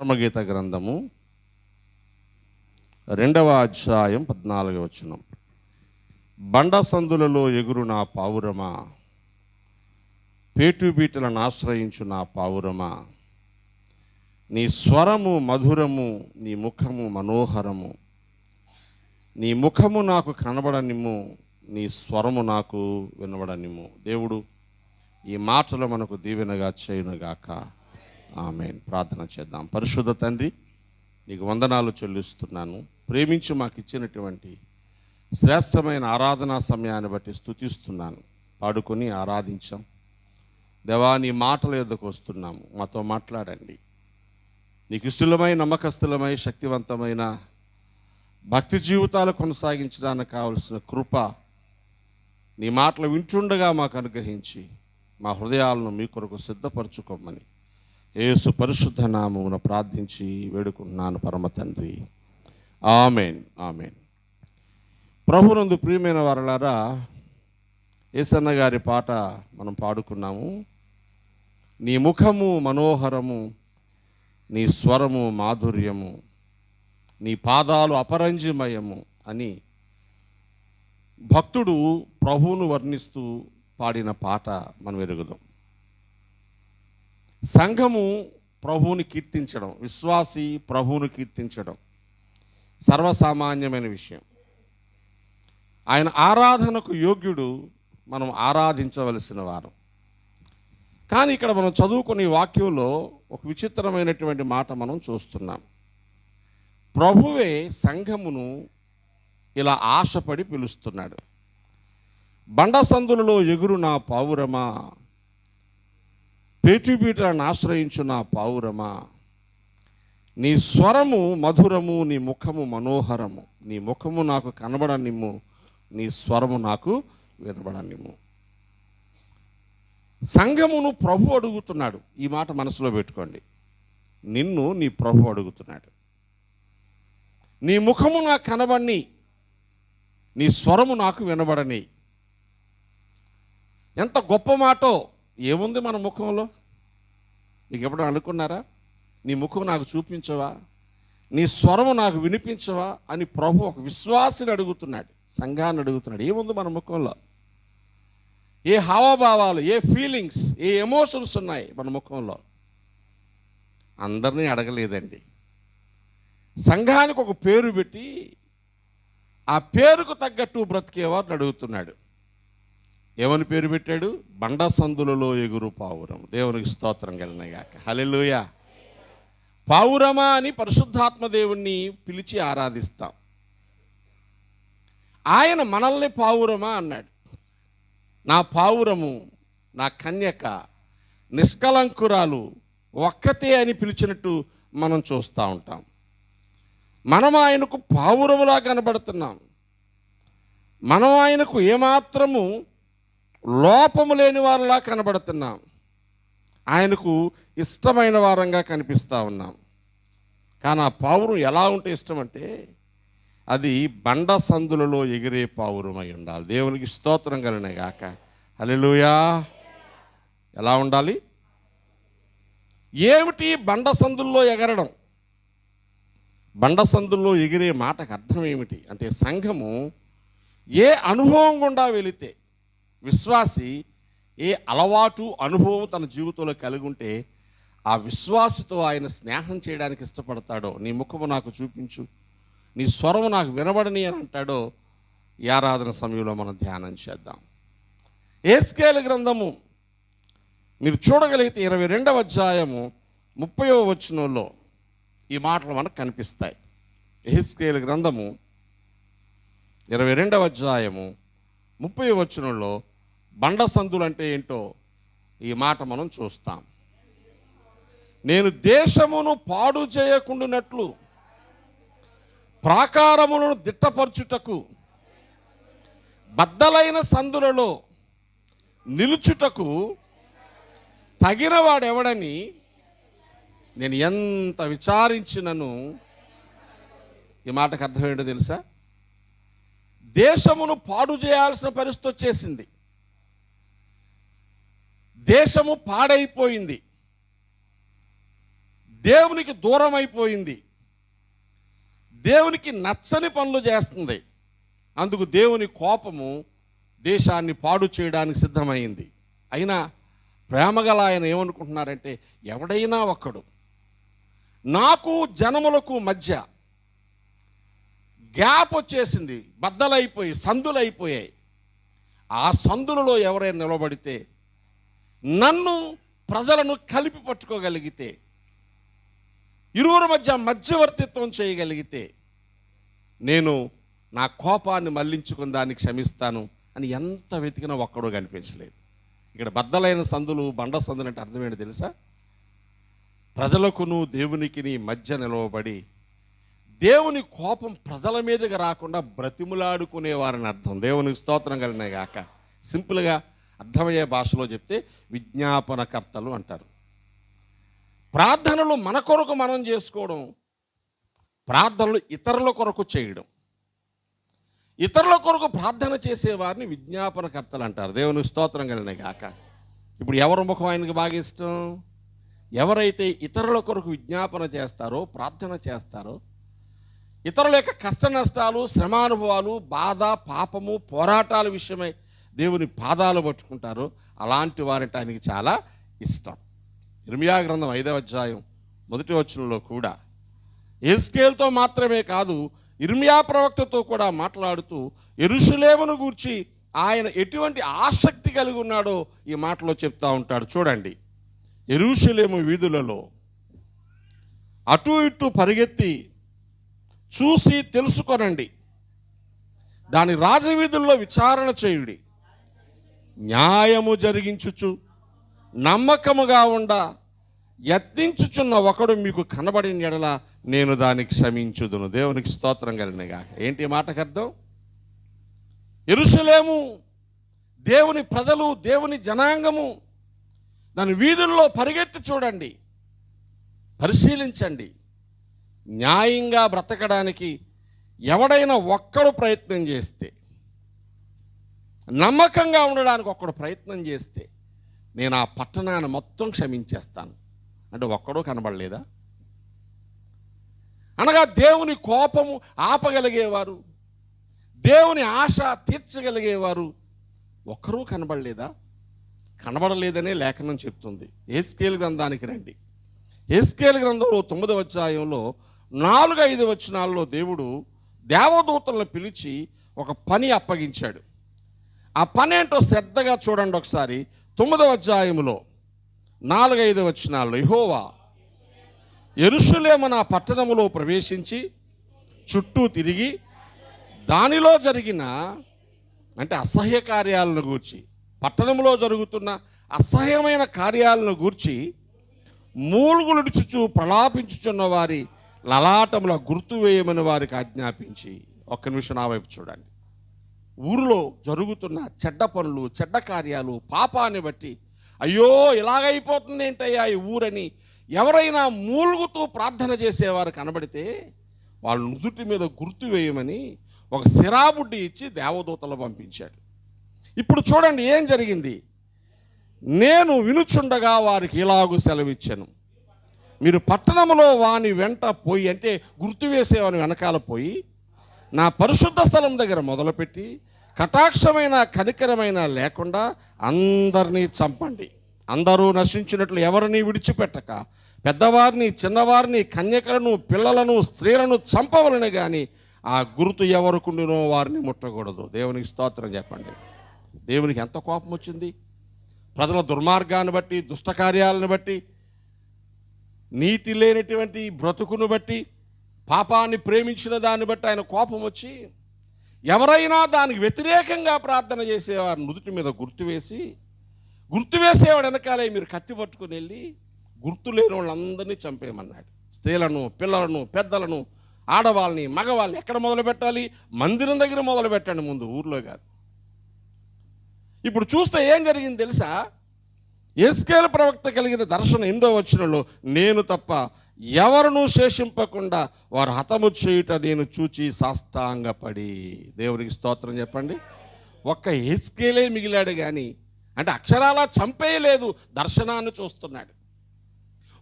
పరమగీత గ్రంథము 2వ అధ్యాయం 14వ వచనం. బండ సందులలో ఎగురు నా పావురమా, పేటుబీటలను ఆశ్రయించు నా పావురమా, నీ స్వరము మధురము, నీ ముఖము మనోహరము. నీ ముఖము నాకు కనబడనిమ్ము, నీ స్వరము నాకు వినబడనిమ్ము. దేవుడు ఈ మాటలు మనకు దీవెనగా చేయునుగాక. ఆమేన్. ప్రార్థన చేద్దాం. పరిశుద్ధ తండ్రి, నీకు వందనాలు చెల్లిస్తున్నాను. ప్రేమించి మాకు ఇచ్చినటువంటి శ్రేష్టమైన ఆరాధనా సమయాన్ని బట్టి స్తుతిస్తున్నాను. పాడుకొని ఆరాధించాం. దేవా, నీ మాటల యొద్దకు వస్తున్నాము. మాతో మాట్లాడండి. నీకు ఇష్టలమై, నమ్మకస్తులమై, శక్తివంతమైన భక్తి జీవితాలు కొనసాగించడానికి కావలసిన కృప నీ మాటలు వింటుండగా మాకు అనుగ్రహించి మా హృదయాలను మీ కొరకు సిద్ధపరచుకోమని యేసు పరిశుద్ధ నామమున ప్రార్థించి వేడుకుంటున్నాను పరమ తండ్రి. ఆమేన్, ఆమేన్. ప్రభునందు ప్రియమైన వారలారా, యేసన్న గారి పాట మనం పాడుకున్నాము. నీ ముఖము మనోహరము, నీ స్వరము మాధుర్యము, నీ పాదాలు అపరంజిమయము అని భక్తుడు ప్రభువును వర్ణిస్తూ పాడిన పాట మనం ఎరుగుదాం. సంఘము ప్రభువుని కీర్తించడం, విశ్వాసి ప్రభువును కీర్తించడం సర్వసామాన్యమైన విషయం. ఆయన ఆరాధనకు యోగ్యుడు, మనం ఆరాధించవలసిన వారం. కానీ ఇక్కడ మనం చదువుకునే వాక్యంలో ఒక విచిత్రమైనటువంటి మాట మనం చూస్తున్నాం. ప్రభువే సంఘమును ఇలా ఆశపడి పిలుస్తున్నాడు. బండ సందులలో ఎగురు నా పావురమా, పేటుబీటలను ఆశ్రయించు నా పావురమా, నీ స్వరము మధురము, నీ ముఖము మనోహరము. నీ ముఖము నాకు కనబడనిమ్ము, నీ స్వరము నాకు వినబడనిమ్ము. సంఘమును ప్రభు అడుగుతున్నాడు. ఈ మాట మనసులో పెట్టుకోండి. నిన్ను నీ ప్రభు అడుగుతున్నాడు. నీ ముఖము నాకు కనబడని, నీ స్వరము నాకు వినబడని. ఎంత గొప్ప మాటో. ఏముంది మన ముఖంలో? మీకు ఎప్పుడైనా అనుకున్నారా? నీ ముఖం నాకు చూపించవా, నీ స్వరము నాకు వినిపించవా అని ప్రభు ఒక విశ్వాసిని అడుగుతున్నాడు, సంఘాన్ని అడుగుతున్నాడు. ఏముంది మన ముఖంలో? ఏ హావభావాలు, ఏ ఫీలింగ్స్, ఏ ఎమోషన్స్ ఉన్నాయి మన ముఖంలో? అందరినీ అడగలేదండి. సంఘానికి ఒక పేరు పెట్టి ఆ పేరుకు తగ్గట్టు బ్రతికేవారిని అడుగుతున్నాడు. ఏమని పేరు పెట్టాడు? బండ సందులలో ఎగురు పావురం. దేవునికి స్తోత్రం కలిగినగాక. హల్లెలూయా. పావురమా అని పరిశుద్ధాత్మ దేవుణ్ణి పిలిచి ఆరాధిస్తాం. ఆయన మనల్ని పావురమా అన్నాడు. నా పావురము, నా కన్యక, నిష్కలంకురాలు, ఒక్కతే అని పిలిచినట్టు మనం చూస్తూ ఉంటాం. మనం ఆయనకు పావురములా కనబడుతున్నాం. మనం ఆయనకు ఏమాత్రము లోపము లేని వారిలా కనబడుతున్నాం. ఆయనకు ఇష్టమైన వారంగా కనిపిస్తూ ఉన్నాం. కానీ ఆ పావురం ఎలా ఉంటే ఇష్టం అంటే, అది బండ సందులలో ఎగిరే పావురమై ఉండాలి. దేవునికి స్తోత్రం కలిగినగాక. హల్లెలూయా. ఎలా ఉండాలి? ఏమిటి బండ సందుల్లో ఎగరడం? బండ సందుల్లో ఎగిరే మాటకు అర్థం ఏమిటి అంటే, సంఘము ఏ అనుభవం గుండా వెళితే, విశ్వాసి ఏ అలవాటు అనుభవం తన జీవితంలో కలిగి ఉంటే ఆ విశ్వాసితో ఆయన స్నేహం చేయడానికి ఇష్టపడతాడో, నీ ముఖము నాకు చూపించు, నీ స్వరము నాకు వినబడని అని అంటాడో, ఈ ఆరాధన సమయంలో మనం ధ్యానం చేద్దాం. యెహెజ్కేలు గ్రంథము మీరు చూడగలిగితే 22వ అధ్యాయము 30వ వచనంలో ఈ మాటలు మనకు కనిపిస్తాయి. యెహెజ్కేలు గ్రంథము 22వ అధ్యాయము 30వ వచనంలో బండ సందులు అంటే ఏంటో ఈ మాట మనం చూస్తాం. నేను దేశమును పాడు చేయకుండానట్లు ప్రాకారములను దిట్టపరచుటకు, బద్దలైన సందులలో నిలుచుటకు తగినవాడెవడని నేను ఎంత విచారించినను. ఈ మాటకు అర్థం ఏంటో తెలుసా? దేశమును పాడు చేయాల్సిన పరిస్థితి వచ్చేసింది. దేశము పాడైపోయింది. దేవునికి దూరం అయిపోయింది, దేవునికి నచ్చని పనులు చేస్తుంది. అందుకు దేవుని కోపము దేశాన్ని పాడు చేయడానికి సిద్ధమైంది. అయినా ప్రేమగల ఆయన ఏమనుకుంటున్నారంటే, ఎవడైనా ఒక్కడు నాకు జనములకు మధ్య గ్యాప్ వచ్చేసింది, బద్దలైపోయి సందులైపోయాయి. ఆ సందులలో ఎవరైనా నిలబడితే, నన్ను ప్రజలను కలిపి పట్టుకోగలిగితే, ఇరువురి మధ్య మధ్యవర్తిత్వం చేయగలిగితే, నేను నా కోపాన్ని మళ్లించుకుని దాన్ని క్షమిస్తాను అని ఎంత వెతికినా ఒక్కడో కనిపించలేదు. ఇక్కడ బద్దలైన సందులు, బండ సందులు అంటే అర్థం ఏంటి తెలుసా? ప్రజలకును దేవునికి మధ్య నిలవబడి దేవుని కోపం ప్రజల మీదకి రాకుండా బ్రతిములాడుకునేవారని అర్థం. దేవునికి స్తోత్రం కలిగినాయి గాక. సింపుల్గా అర్థమయ్యే భాషలో చెప్తే విజ్ఞాపనకర్తలు అంటారు. ప్రార్థనలు మన కొరకు మనం చేసుకోవడం, ప్రార్థనలు ఇతరుల కొరకు చేయడం. ఇతరుల కొరకు ప్రార్థన చేసేవారిని విజ్ఞాపనకర్తలు అంటారు. దేవునికి స్తోత్రం కలిగినాయి గాక. ఇప్పుడు ఎవరి ముఖం ఆయనకి బాగా ఇష్టం? ఎవరైతే ఇతరుల కొరకు విజ్ఞాపన చేస్తారో, ప్రార్థన చేస్తారో, ఇతరుల యొక్క కష్ట నష్టాలు, శ్రమానుభవాలు, బాధ, పాపము, పోరాటాల విషయమై దేవుని పాదాలు పట్టుకుంటారో అలాంటి వారంటే ఆయనకి చాలా ఇష్టం. ఇర్మియా గ్రంథం 5వ అధ్యాయం 1వ వచనంలో కూడా యెహెజ్కేలుతో మాత్రమే కాదు, ఇర్మియా ప్రవక్తతో కూడా మాట్లాడుతూ యెరూషలేమును గూర్చి ఆయన ఎటువంటి ఆసక్తి కలిగి ఉన్నాడో ఈ మాటలో చెప్తా ఉంటాడు. చూడండి, యెరూషలేము వీధులలో అటు ఇటు పరిగెత్తి చూసి తెలుసుకొనండి, దాని రాజవీధుల్లో విచారణ చేయుడి, న్యాయము జరిగించుచు నమ్మకముగా ఉండ యత్నించుచున్న ఒకడు మీకు కనబడిన ఎడల నేను దానికి క్షమించుదును. దేవునికి స్తోత్రం కలిగినగా. ఏంటి మాటకు అర్థం? యెరూషలేము, దేవుని ప్రజలు, దేవుని జనాంగము, దాని వీధుల్లో పరిగెత్తి చూడండి, పరిశీలించండి. న్యాయంగా బ్రతకడానికి ఎవడైనా ఒక్కడు ప్రయత్నం చేస్తే, నమ్మకంగా ఉండడానికి ఒక్కడు ప్రయత్నం చేస్తే నేను ఆ పట్టణాన్ని మొత్తం క్షమించేస్తాను అంటే ఒక్కడో కనబడలేదా? అనగా దేవుని కోపము ఆపగలిగేవారు, దేవుని ఆశ తీర్చగలిగేవారు ఒక్కరూ కనబడలేదా? కనబడలేదనే లేఖనం చెప్తుంది. యెహెజ్కేలు గ్రంథానికి రండి. యెహెజ్కేలు గ్రంథంలో 9వ అధ్యాయంలో 4-5 వచనాల్లో దేవుడు దేవదూతలను పిలిచి ఒక పని అప్పగించాడు. ఆ పని ఏంటో శ్రద్ధగా చూడండి ఒకసారి. 9వ అధ్యాయంలో 4-5 వచనాల్లో, యెహోవా యెరూషలేము నా పట్టణములో ప్రవేశించి చుట్టూ తిరిగి దానిలో జరిగిన అంటే అసహ్య కార్యాలను గూర్చి, పట్టణంలో జరుగుతున్న అసహ్యమైన కార్యాలను గూర్చి మూలుగులుడుచుచు ప్రలాపించుచున్న వారి లలాటముల గుర్తు వేయమని వారికి ఆజ్ఞాపించి. ఒక్క నిమిషం నా వైపు చూడండి. ఊరిలో జరుగుతున్న చెడ్డ పనులు, చెడ్డ కార్యాలు, పాపాన్ని బట్టి అయ్యో ఇలాగైపోతుంది ఏంటయ్యా ఈ ఊరని ఎవరైనా మూలుగుతూ ప్రార్థన చేసేవారు కనబడితే వాళ్ళ నుదుటి మీద గుర్తు వేయమని ఒక సిరాబుడ్డి ఇచ్చి దేవదూతలు పంపించాడు. ఇప్పుడు చూడండి ఏం జరిగింది. నేను వినుచుండగా వారికి ఇలాగూ సెలవిచ్చాను, మీరు పట్టణంలో వాని వెంట పోయి, అంటే గుర్తు వేసేవాని వెనకాల పోయి, నా పరిశుద్ధ స్థలం దగ్గర మొదలుపెట్టి కటాక్షమైన కనికరమైన లేకుండా అందరినీ చంపండి. అందరూ నశించినట్లు ఎవరిని విడిచిపెట్టక పెద్దవారిని, చిన్నవారిని, కన్యకలను, పిల్లలను, స్త్రీలను చంపవలని కానీ ఆ గుర్తు ఎవరికుండినో వారిని ముట్టకూడదు. దేవునికి స్తోత్రం చెప్పండి. దేవునికి ఎంత కోపం వచ్చింది? ప్రజల దుర్మార్గాన్ని బట్టి, దుష్టకార్యాలను బట్టి, నీతి లేనటువంటి బ్రతుకును బట్టి, పాపాన్ని ప్రేమించిన దాన్ని బట్టి ఆయన కోపం వచ్చి ఎవరైనా దానికి వ్యతిరేకంగా ప్రార్థన చేసేవారు నుదుటి మీద గుర్తు వేసేవాడు వెనకాలే మీరు కత్తి పట్టుకుని వెళ్ళి గుర్తు లేని వాళ్ళందరినీ చంపేయమన్నాడు. స్త్రీలను, పిల్లలను, పెద్దలను, ఆడవాళ్ళని, మగవాళ్ళని ఎక్కడ మొదలు పెట్టాలి? మందిరం దగ్గర మొదలు పెట్టండి ముందు, ఊర్లో కాదు. ఇప్పుడు చూస్తే ఏం జరిగింది తెలుసా? యెహెజ్కేలు ప్రవక్త కలిగిన దర్శనం 8వ వచనంలో, నేను తప్ప ఎవరునూ శేషింపకుండా వారు హతము చేయుట నేను చూచి సాష్టాంగపడి. దేవునికి స్తోత్రం చెప్పండి. ఒక్క యెహెజ్కేలే మిగిలాడు కానీ, అంటే అక్షరాలా చంపేయలేదు, దర్శనాన్ని చూస్తున్నాడు.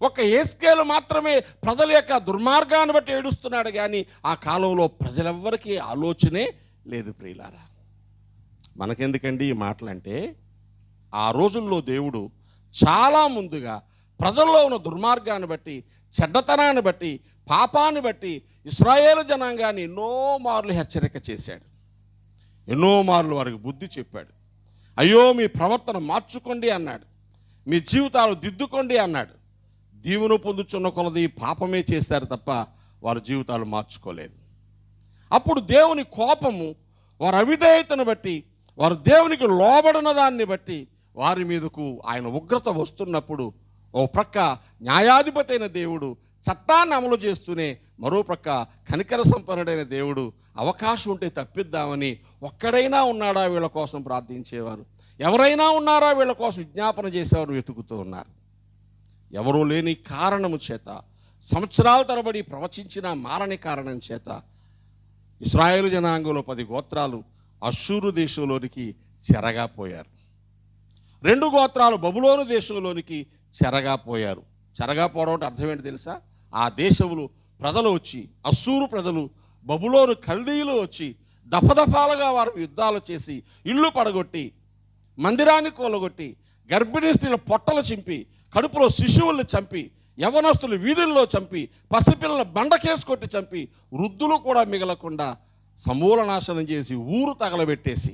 ఒక యేస్కేలు మాత్రమే ప్రజల యొక్క దుర్మార్గాన్ని బట్టి ఏడుస్తున్నాడు, కానీ ఆ కాలంలో ప్రజలెవ్వరికీ ఆలోచనే లేదు. ప్రియులారా, మనకెందుకండి ఈ మాటలంటే, ఆ రోజుల్లో దేవుడు చాలా ముందుగా ప్రజల్లో ఉన్న దుర్మార్గాన్ని బట్టి, చెడ్డతనాన్ని బట్టి, పాపాన్ని బట్టి ఇశ్రాయేలు జనాంగాన్ని ఎన్నో మార్లు హెచ్చరిక చేశాడు. ఎన్నో మార్లు వారికి బుద్ధి చెప్పాడు. అయ్యో, మీ ప్రవర్తన మార్చుకోండి అన్నాడు. మీ జీవితాలు దిద్దుకోండి అన్నాడు. దీవెన పొందుచున్న కొలది పాపమే చేశారు తప్ప వారి జీవితాలు మార్చుకోలేదు. అప్పుడు దేవుని కోపము వారి అవిధేయతను బట్టి, వారు దేవునికి లోబడిన దాన్ని బట్టి వారి మీదకు ఆయన ఉగ్రత వస్తున్నప్పుడు, ఓ ప్రక్క న్యాయాధిపతి అయిన దేవుడు చట్టాన్ని అమలు చేస్తూనే, మరో ప్రక్క కనికర సంపన్నుడైన దేవుడు అవకాశం ఉంటే తప్పిద్దామని ఒక్కడైనా ఉన్నాడా వీళ్ళ కోసం ప్రార్థించేవారు, ఎవరైనా ఉన్నారా వీళ్ళ కోసం విజ్ఞాపన చేసేవారు వెతుకుతూ ఉన్నారు. ఎవరూ లేని కారణము చేత, సంవత్సరాల తరబడి ప్రవచించిన మారని కారణం చేత ఇశ్రాయేలు జనాంగంలో 10 గోత్రాలు అష్షూరు దేశంలోనికి చెరగా పోయారు. 2 గోత్రాలు బబులోను దేశంలోనికి చెరగా పోయారు. చెరగా పోవడం అంటే అర్థం ఏంటి తెలుసా? ఆ దేశములు ప్రజలు వచ్చి, అష్షూరు ప్రజలు, బబులోను కల్దీయులు వచ్చి దఫదఫాలుగా వారు యుద్ధాలు చేసి, ఇళ్ళు పడగొట్టి, మందిరాన్ని కూలగొట్టి, గర్భిణీ స్త్రీల పొట్టలు చింపి, కడుపులో శిశువుల్ని చంపి, యవనస్తులు వీధుల్లో చంపి, పసిపిల్లల బండకేసి కొట్టి చంపి, వృద్ధులు కూడా మిగలకుండా సమూల నాశనం చేసి, ఊరు తగలబెట్టేసి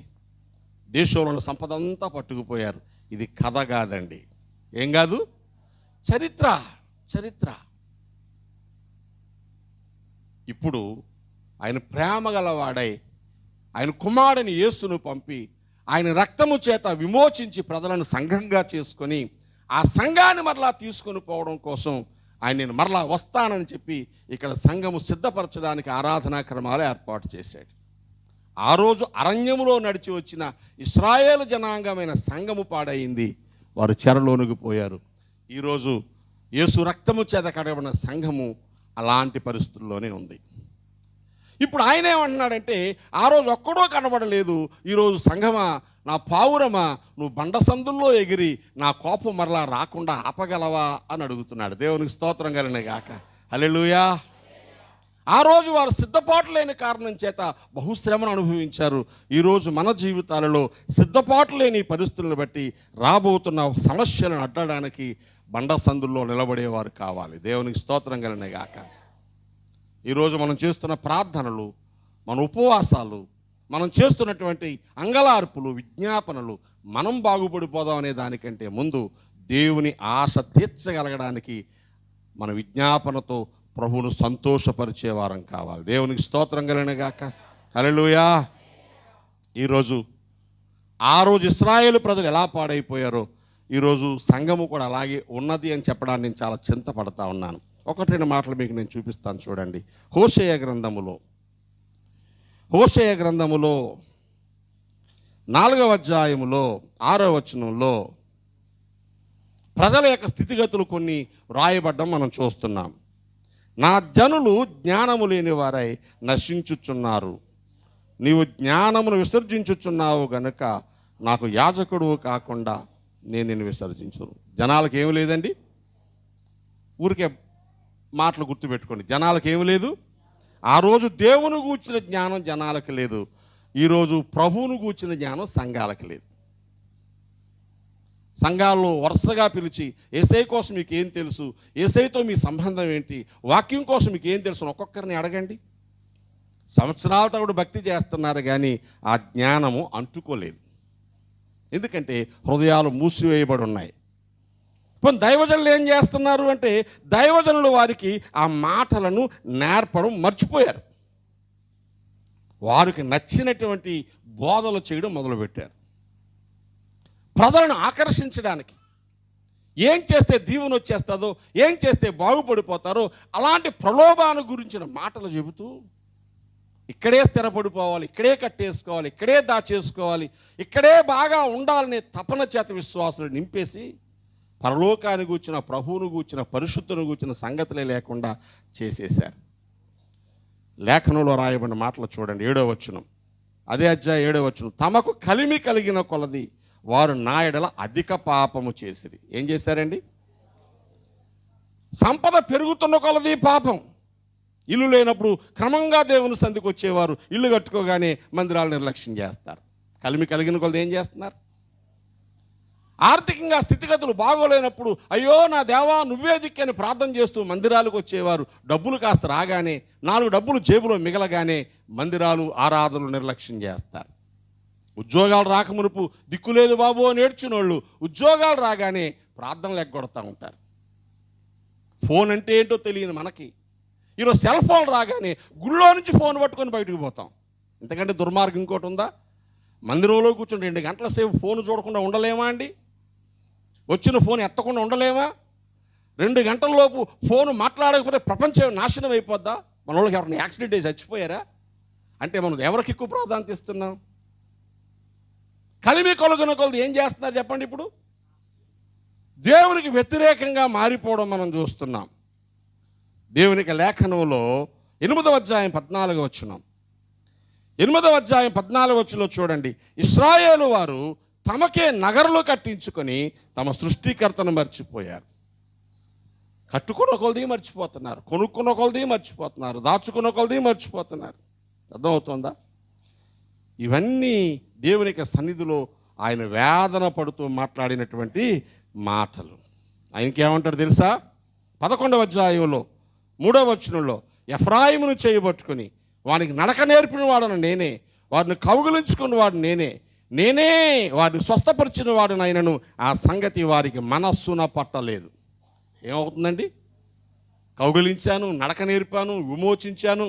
దేశంలో ఉన్న సంపద అంతా పట్టుకుపోయారు. ఇది కథ కాదండి. ఏం కాదు, చరిత్ర. చరిత్ర. ఇప్పుడు ఆయన ప్రేమ గలవాడై ఆయన కుమారుని యేసును పంపి ఆయన రక్తము చేత విమోచించి ప్రజలను సంఘంగా చేసుకొని ఆ సంఘాన్ని మరలా తీసుకొని పోవడం కోసం ఆయన నేను మరలా వస్తానని చెప్పి ఇక్కడ సంఘము సిద్ధపరచడానికి ఆరాధనా క్రమాలు ఏర్పాటు చేశాడు. ఆ రోజు అరణ్యములో నడిచి వచ్చిన ఇశ్రాయేలు జనాంగమైన సంఘము పాడైంది. వారు చెరలోనికి పోయారు. ఈరోజు యేసు రక్తము చేత కడగబడిన సంఘము అలాంటి పరిస్థితుల్లోనే ఉంది. ఇప్పుడు ఆయన ఏమంటున్నాడంటే, ఆ రోజు ఒక్కడో కనబడలేదు, ఈరోజు సంఘమా, నా పావురమా, నువ్వు బండసందుల్లో ఎగిరి నా కోపం మరలా రాకుండా ఆపగలవా అని అడుగుతున్నాడు. దేవునికి స్తోత్రం కలిగిన గాక. హల్లెలూయా. ఆ రోజు వారు సిద్ధపాటు లేని కారణం చేత బహుశ్రమను అనుభవించారు. ఈరోజు మన జీవితాలలో సిద్ధపాటు లేని పరిస్థితులను బట్టి రాబోతున్న సమస్యలను అడ్డడానికి బండసందుల్లో నిలబడేవారు కావాలి. దేవునికి స్తోత్రం కలిగిన గాక. ఈరోజు మనం చేస్తున్న ప్రార్థనలు, మన ఉపవాసాలు, మనం చేస్తున్నటువంటి అంగలార్పులు, విజ్ఞాపనలు మనం బాగుపడిపోదాం అనే దానికంటే ముందు దేవుని ఆశ తీర్చగలగడానికి మన విజ్ఞాపనతో ప్రభువును సంతోషపరిచే వారం కావాలి. దేవునికి స్తోత్రం కలిగిన గాక. హల్లెలూయా. ఈరోజు ఆ రోజు ఇశ్రాయేలు ప్రజలు ఎలా పాడైపోయారో ఈరోజు సంఘము కూడా అలాగే ఉన్నది అని చెప్పడానికి నేను చాలా చింతపడతా ఉన్నాను. 1-2 మాటలు మీకు నేను చూపిస్తాను చూడండి. హోషేయ గ్రంథములో 4వ అధ్యాయములో 6వ వచనంలో ప్రజల యొక్క స్థితిగతులు కొన్ని వ్రాయబడ్డం మనం చూస్తున్నాం. నా జనులు జ్ఞానము లేని వారై నశించుచున్నారు, నీవు జ్ఞానమును విసర్జించుచున్నావు గనుక నాకు యాజకుడు కాకుండా నేను నిన్ను విసర్జించును. జనాలకు ఏమి లేదండి, ఊరికే మాటలు గుర్తుపెట్టుకోండి. జనాలకు ఏమి లేదు. ఆ రోజు దేవుని గూర్చిన జ్ఞానం జనాలకు లేదు. ఈరోజు ప్రభువును గూర్చిన జ్ఞానం సంఘాలకు లేదు. సంఘాల్లో వరుసగా పిలిచి యేసయ్య కోసం మీకు ఏం తెలుసు, యేసయ్యతో మీ సంబంధం ఏంటి, వాక్యం కోసం మీకు ఏం తెలుసు ఒక్కొక్కరిని అడగండి. సంవత్సరాల తరబడి భక్తి చేస్తున్నారు కానీ ఆ జ్ఞానము అంటుకోలేదు. ఎందుకంటే హృదయాలు మూసివేయబడి ఉన్నాయి. ఇప్పుడు దైవజనులు ఏం చేస్తున్నారు అంటే, దైవజనులు వారికి ఆ మాటలను నేర్పడం మర్చిపోయారు. వారికి నచ్చినటువంటి బోధలు చేయడం మొదలుపెట్టారు. ప్రజలను ఆకర్షించడానికి ఏం చేస్తే దీవెన వచ్చేస్తుందో, ఏం చేస్తే బాగుపడిపోతారో అలాంటి ప్రలోభాన్ని గురించిన మాటలు చెబుతూ ఇక్కడే స్థిరపడిపోవాలి, ఇక్కడే కట్టేసుకోవాలి, ఇక్కడే దాచేసుకోవాలి, ఇక్కడే బాగా ఉండాలనే తపన చేత విశ్వాసులు నింపేసి పరలోకాన్ని గూర్చిన, ప్రభువును గూర్చిన, పరిశుద్ధుని గూర్చిన సంగతులే లేకుండా చేసేశారు. లేఖనంలో రాయబడిన మాటలు చూడండి. 7వ వచనం, అదే అధ్యాయం 7వ వచనం. తమకు కలిమి కలిగిన కొలది వారు నా ఎడల అధిక పాపము చేసిరి. ఏం చేశారండి? సంపద పెరుగుతున్న కొలది పాపం. ఇల్లు లేనప్పుడు క్రమంగా దేవుని సంధికి వచ్చేవారు ఇల్లు కట్టుకోగానే మందిరాలు నిర్లక్ష్యం చేస్తారు. కలిమి కలిగిన కొలది ఏం చేస్తున్నారు? ఆర్థికంగా స్థితిగతులు బాగోలేనప్పుడు అయ్యో నా దేవా నువ్వే దిక్కని ప్రార్థన చేస్తూ మందిరాలకు వచ్చేవారు డబ్బులు కాస్త రాగానే 4 డబ్బులు జేబులో మిగలగానే మందిరాలు ఆరాధనలు నిర్లక్ష్యం చేస్తారు. ఉద్యోగాలు రాకమునుపు దిక్కులేదు బాబు అని ఏడ్చినోళ్ళు ఉద్యోగాలు రాగానే ప్రార్థనలు ఎగ్గొడతా ఉంటారు. ఫోన్ అంటే ఏంటో తెలియని మనకి ఈరోజు సెల్ ఫోన్ రాగానే గుళ్ళో నుంచి ఫోన్ పట్టుకొని బయటకు పోతాం. ఇంతకంటే దుర్మార్గం ఇంకోటి ఉందా? మందిరంలో కూర్చొని 2 గంటల సేపు ఫోన్ చూడకుండా ఉండలేమా అండి? వచ్చిన ఫోన్ ఎత్తకుండా ఉండలేమా? 2 గంటలలోపు ఫోన్ మాట్లాడకపోతే ప్రపంచం నాశనం అయిపోద్దా? మన వాళ్ళకి ఎవరైనా యాక్సిడెంట్ అయ్యి చచ్చిపోయారా? అంటే మనం ఎవరికి ఎక్కువ ప్రాధాన్యత ఇస్తున్నాం? కలిమి కొలగన కొలది ఏం చేస్తున్నారు చెప్పండి? ఇప్పుడు దేవునికి వ్యతిరేకంగా మారిపోవడం మనం చూస్తున్నాం. దేవునికి లేఖనంలో 8వ అధ్యాయం 14వ వచనం, 8వ అధ్యాయం 14వ వచనంలో చూడండి. ఇశ్రాయేలు వారు తమకే నగరులు కట్టించుకొని తమ సృష్టికర్తను మర్చిపోయారు. కట్టుకున్న కొలది మర్చిపోతున్నారు, కొనుక్కున్న కొలది మర్చిపోతున్నారు, దాచుకున్న కొలది మర్చిపోతున్నారు. అర్థమవుతుందా? ఇవన్నీ దేవునికి సన్నిధిలో ఆయన వేదన పడుతూ మాట్లాడినటువంటి మాటలు. ఆయనకి ఏమంటాడు తెలుసా? 11వ అధ్యాయంలో 3వ వచనంలో ఎఫ్రాయిమును చేయబట్టుకుని వానికి నడక నేర్పిన వాడను నేనే, వారిని కౌగిలించుకున్న వాడు నేనే, నేనే వారిని స్వస్థపరిచిన వాడు ఆయనను, ఆ సంగతి వారికి మనస్సున పట్టలేదు. ఏమవుతుందండి? కౌగిలించాను, నడక నేర్పాను, విమోచించాను,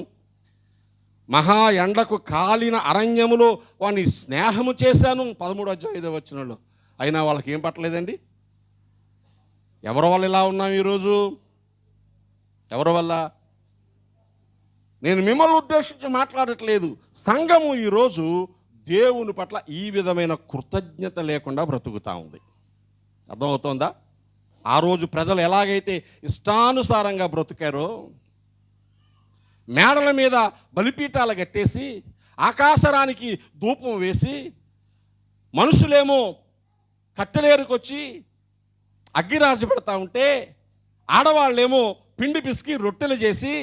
మహా ఎండకు కాలిన అరణ్యములో వాడిని స్నేహము చేశాను 13వ అధ్యాయం 5వ వచనంలో. అయినా వాళ్ళకి ఏం పట్టలేదండి? ఎవరి వల్ల ఇలా ఉన్నాం ఈరోజు? ఎవరి వల్ల? నేను మిమ్మల్ని ఉద్దేశించి మాట్లాడట్లేదు. సంఘము ఈరోజు దేవుని పట్ల ఈ విధమైన కృతజ్ఞత లేకుండా బ్రతుకుతూ ఉంది. అర్థమవుతోందా? ఆ రోజు ప్రజలు ఎలాగైతే ఇష్టానుసారంగా బ్రతికారో, మేడల మీద బలిపీఠాలు కట్టేసి ఆకాశరానికి ధూపం వేసి, మనుషులేమో కట్టెలేరుకొచ్చి అగ్గిరాజు పెడతా ఉంటే, ఆడవాళ్ళేమో పిండి పిసికి రొట్టెలు చేసి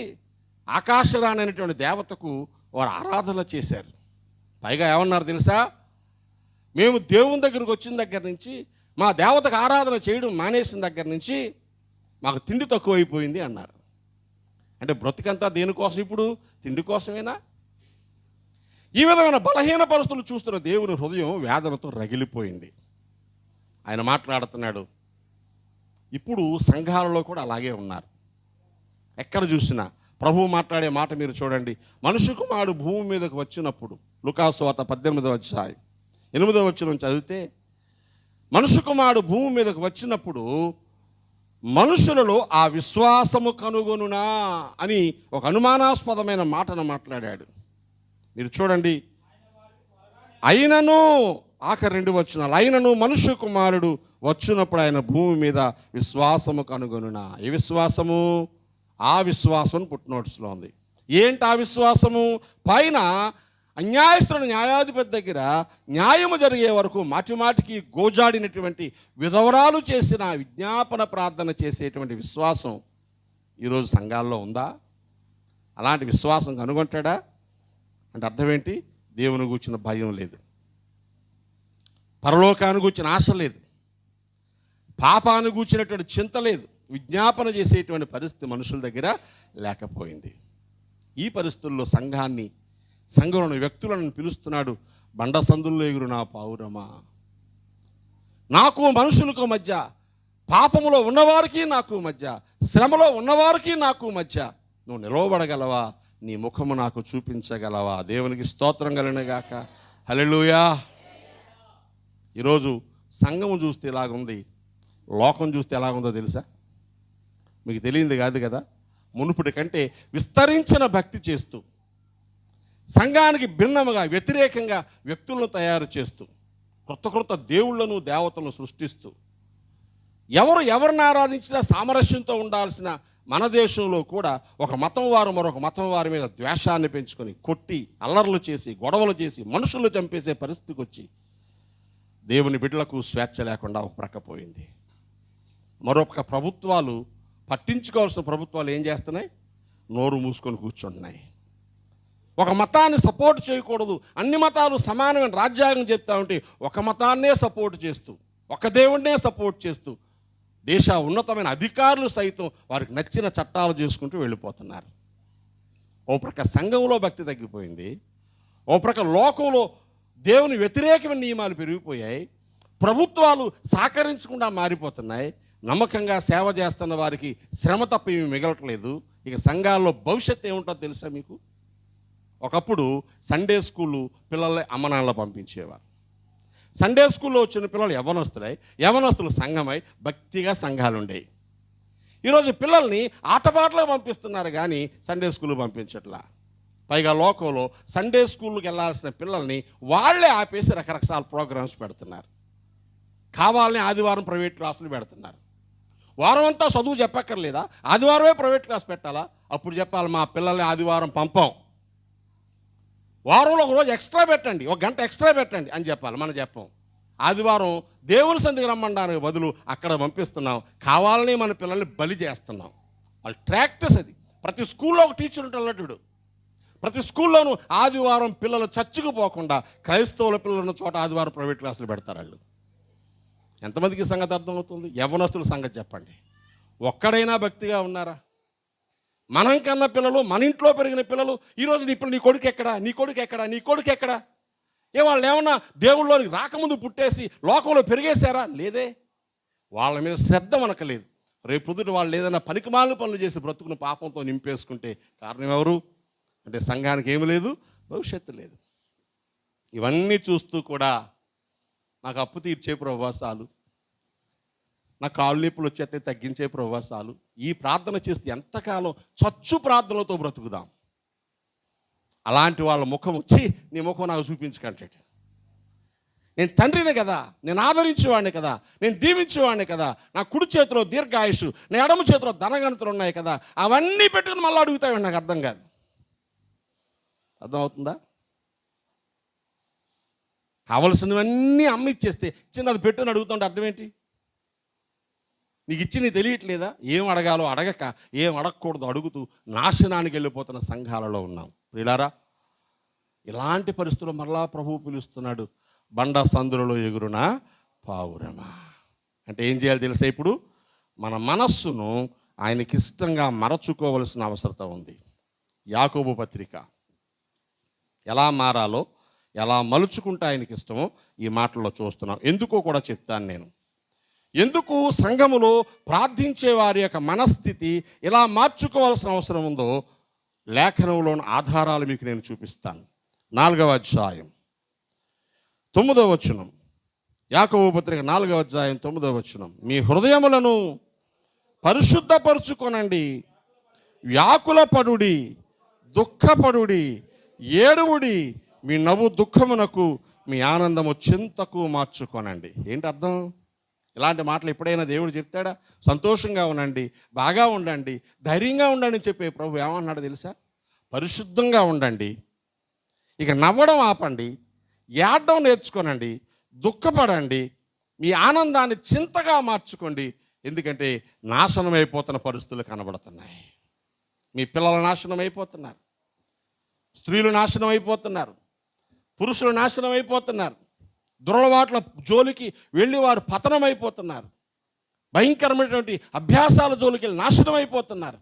ఆకాశరాణి అనేటువంటి దేవతకు వారు ఆరాధన చేశారు. పైగా ఏమన్నారు తెలుసా? మేము దేవుని దగ్గరకు వచ్చిన దగ్గర నుంచి, మా దేవతకు ఆరాధన చేయడం మానేసిన దగ్గర నుంచి మాకు తిండి తక్కువైపోయింది అన్నారు. అంటే బ్రతికంతా దేనికోసం? ఇప్పుడు తిండి కోసమేనా? ఈ విధమైన బలహీన పరిస్థితులు చూస్తున్న దేవుని హృదయం వేదనతో రగిలిపోయింది. ఆయన మాట్లాడుతున్నాడు. ఇప్పుడు సంఘాలలో కూడా అలాగే ఉన్నారు. ఎక్కడ చూసినా ప్రభువు మాట్లాడే మాట మీరు చూడండి. మనుష్య కుమారుడు భూమి మీదకు వచ్చినప్పుడు, లూకాసు వార్త 18వ అధ్యాయం 8వ వచనం చదివితే, మనుష్య కుమారుడు భూమి మీదకు వచ్చినప్పుడు మనుషులలో ఆ విశ్వాసము కనుగొనునా అని ఒక అనుమానాస్పదమైన మాటను మాట్లాడాడు. మీరు చూడండి. అయినను, ఆఖరి 2 వచనాలు, అయినను మనుష్య కుమారుడు వచ్చినప్పుడు ఆయన భూమి మీద విశ్వాసము కనుగొనునా. ఏ విశ్వాసము? ఆ విశ్వాసం పుట్టినోట్స్లో ఉంది. ఏంటి ఆ విశ్వాసము? పైన అన్యాయస్తున్న న్యాయాధిపతి దగ్గర న్యాయము జరిగే వరకు మాటిమాటికి గోజాడినటువంటి విధవరాలు చేసిన విజ్ఞాపన ప్రార్థన చేసేటువంటి విశ్వాసం ఈరోజు సంఘాల్లో ఉందా? అలాంటి విశ్వాసం కనుగొంటాడా? అంటే అర్థం ఏంటి? దేవుని గూర్చిన భయం లేదు, పరలోకాన్ని గూర్చిన ఆశ లేదు, పాపాన్ని గూర్చినటువంటి చింత లేదు, విజ్ఞాపన చేసేటువంటి పరిస్థితి మనుషుల దగ్గర లేకపోయింది. ఈ పరిస్థితుల్లో సంఘంలోని వ్యక్తులను పిలుస్తున్నాడు. బండ సందుల్లో ఎగురు నా పావురమా, నాకు మనుషులకు మధ్య, పాపములో ఉన్నవారికి నాకు మధ్య, శ్రమలో ఉన్నవారికి నాకు మధ్య నువ్వు నిలవబడగలవా? నీ ముఖము నాకు చూపించగలవా? దేవునికి స్తోత్రం కలుగునుగాక. హల్లెలూయా. ఈరోజు సంఘము చూస్తే ఎలాగుంది, లోకం చూస్తే ఎలాగుందో తెలుసా? మీకు తెలియంది కాదు కదా. మునుపటి కంటే విస్తరించిన భక్తి చేస్తూ, సంఘానికి భిన్నముగా వ్యతిరేకంగా వ్యక్తులను తయారు చేస్తూ, కొత్త దేవుళ్లను దేవతలను సృష్టిస్తూ, ఎవరిని ఆరాధించినా సామరస్యంతో ఉండాల్సిన మన దేశంలో కూడా ఒక మతం వారు మరొక మతం వారి మీద ద్వేషాన్ని పెంచుకొని కొట్టి అల్లర్లు చేసి గొడవలు చేసి మనుషులను చంపేసే పరిస్థితికి వచ్చి దేవుని బిడ్డలకు స్వేచ్ఛ లేకుండా ఒక ప్రక్కపోయింది. మరొక ప్రభుత్వాలు పట్టించుకోవాల్సిన ప్రభుత్వాలు ఏం చేస్తున్నాయి? నోరు మూసుకొని కూర్చుంటున్నాయి. ఒక మతాన్ని సపోర్ట్ చేయకూడదు, అన్ని మతాలు సమానమైన రాజ్యాంగం చెప్తా ఉంటే ఒక మతాన్నే సపోర్ట్ చేస్తూ, ఒక దేవుడినే సపోర్ట్ చేస్తూ దేశ ఉన్నతమైన అధికారులు సైతం వారికి నచ్చిన చట్టాలు చేసుకుంటూ వెళ్ళిపోతున్నారు. ఓ ప్రక్క సంఘంలో భక్తి తగ్గిపోయింది, ఓ ప్రక్క లోకంలో దేవుని వ్యతిరేకమైన నియమాలు పెరిగిపోయాయి, ప్రభుత్వాలు సహకరించకుండా మారిపోతున్నాయి, నమ్మకంగా సేవ చేస్తున్న వారికి శ్రమ తప్ప ఏమీ మిగలట్లేదు. ఇక సంఘాల్లో భవిష్యత్తు ఏముంటుందో తెలుసా మీకు? ఒకప్పుడు సండే స్కూలు పిల్లల్ని అమ్మనాన్నలు పంపించేవారు. సండే స్కూల్లో వచ్చిన పిల్లలు యవనస్తులు సంఘమై భక్తిగా సంఘాలు ఉండేవి. ఈరోజు పిల్లల్ని ఆటపాటలకు పంపిస్తున్నారు కానీ సండే స్కూల్ పంపించట్లా. పైగా లోకంలో సండే స్కూల్కి వెళ్ళాల్సిన పిల్లల్ని వాళ్ళే ఆపేసి రకరకాల ప్రోగ్రామ్స్ పెడుతున్నారు. కావాలని ఆదివారం ప్రైవేట్ క్లాసులు పెడుతున్నారు. వారం అంతా చదువు చెప్పక్కర్లేదా? ఆదివారమే ప్రైవేట్ క్లాస్ పెట్టాలా? అప్పుడు చెప్పాలి మా పిల్లల్ని ఆదివారం పంపం, వారంలో ఒక రోజు ఎక్స్ట్రా పెట్టండి, ఒక గంట ఎక్స్ట్రా పెట్టండి అని చెప్పాలి. మనం చెప్పం. ఆదివారం దేవుని సంధికి రమ్మడానికి బదులు అక్కడ పంపిస్తున్నాం, కావాలని మన పిల్లల్ని బలి చేస్తున్నాం. వాళ్ళు ప్రాక్టీస్ అది. ప్రతి స్కూల్లో ఒక టీచర్ ఉంటున్నట్టు, ప్రతి స్కూల్లోనూ ఆదివారం పిల్లలు చర్చికి పోకుండా క్రైస్తవుల పిల్లలు ఉన్న చోట ఆదివారం ప్రైవేట్ క్లాసులు పెడతారు వాళ్ళు. ఎంతమందికి సంగతి అర్థమవుతుంది? యవ్వనస్తుల సంగతి చెప్పండి. ఒక్కడైనా భక్తిగా ఉన్నారా? మనం కన్న పిల్లలు, మన ఇంట్లో పెరిగిన పిల్లలు ఈరోజు ఇప్పుడు నీ కొడుకు ఎక్కడా? వాళ్ళు ఏమన్నా దేవుళ్ళలోకి రాకముందు పుట్టేసి లోకంలో పెరిగేశారా? లేదే. వాళ్ళ మీద శ్రద్ధ మనకు లేదు. రేపు పొద్దుట వాళ్ళు ఏదైనా పనికిమాలిన పనులు చేసి బ్రతుకును పాపంతో నింపేసుకుంటే కారణం ఎవరు అంటే సంఘానికి ఏమి లేదు, భవిష్యత్తు లేదు. ఇవన్నీ చూస్తూ కూడా నాకు అప్పు తీర్చే ప్రవాసాలు, నా కాళ్ళు నొప్పులు వచ్చేస్తే తగ్గించే ప్రవాసాలు, ఈ ప్రార్థన చేస్తే ఎంతకాలం చచ్చు ప్రార్థనలతో బ్రతుకుదాం. అలాంటి వాళ్ళ ముఖం వచ్చి నీ ముఖం నాకు చూపించకంటే, నేను తండ్రిని కదా, నేను ఆదరించేవాడిని కదా, నేను దీవించేవాడిని కదా, నా కుడి చేతిలో దీర్ఘాయుషు, నా ఎడమ చేతిలో ధనగణతలు ఉన్నాయి కదా, అవన్నీ పెట్టుకుని మళ్ళీ అడుగుతావు. నాకు అర్థం కాదు. అర్థమవుతుందా? కావలసినవన్నీ అమ్మ ఇచ్చేస్తే చిన్నది పెట్టుని అడుగుతుంటే అర్థం ఏంటి? నీకు ఇచ్చి నీకు తెలియట్లేదా? ఏం అడగాలో అడగక, ఏం అడగకూడదు అడుగుతూ నాశనానికి వెళ్ళిపోతున్న సంఘాలలో ఉన్నాం. ప్రియులారా, ఇలాంటి పరిస్థితులు మరలా ప్రభువు పిలుస్తున్నాడు. బండ సందులలో ఎగురున పావురమా అంటే ఏం చేయాలి తెలుసా? ఇప్పుడు మన మనస్సును ఆయనకి ఇష్టంగా మరచుకోవలసిన అవసరం ఉంది. యాకోబు పత్రిక ఎలా మారాలో, ఎలా మలుచుకుంటే ఆయనకి ఇష్టమో ఈ మాటల్లో చూస్తున్నాం. ఎందుకో కూడా చెప్తాను నేను. ఎందుకు సంఘములో ప్రార్థించే వారి యొక్క మనస్థితి ఇలా మార్చుకోవాల్సిన అవసరం ఉందో లేఖనంలోని ఆధారాలు మీకు నేను చూపిస్తాను. 4వ అధ్యాయం 9వ వచనం, యాకోబు పత్రిక 4వ అధ్యాయం 9వ వచనం. మీ హృదయములను పరిశుద్ధపరుచుకొనండి, వ్యాకులపడుడి, దుఃఖపడుడి, ఏడువుడి, మీ నవ్వు దుఃఖమునకు, మీ ఆనందము చింతకు మార్చుకొనండి. ఏంటి అర్థం? ఇలాంటి మాటలు ఎప్పుడైనా దేవుడు చెప్తాడా? సంతోషంగా ఉండండి, బాగా ఉండండి, ధైర్యంగా ఉండండి అని చెప్పే ప్రభు ఏమన్నాడు తెలుసా? పరిశుద్ధంగా ఉండండి, ఇక నవ్వడం ఆపండి, ఏడడం నేర్చుకోనండి, దుఃఖపడండి, మీ ఆనందాన్ని చింతగా మార్చుకోండి. ఎందుకంటే నాశనం అయిపోతున్న పరిస్థితులు కనబడుతున్నాయి. మీ పిల్లలు నాశనం అయిపోతున్నారు, స్త్రీలు నాశనం అయిపోతున్నారు, పురుషులు నాశనం అయిపోతున్నారు, దురలవాట్ల జోలికి వెళ్ళి వారు పతనం అయిపోతున్నారు, భయంకరమైనటువంటి అభ్యాసాల జోలికి వెళ్ళి నాశనం అయిపోతున్నారు.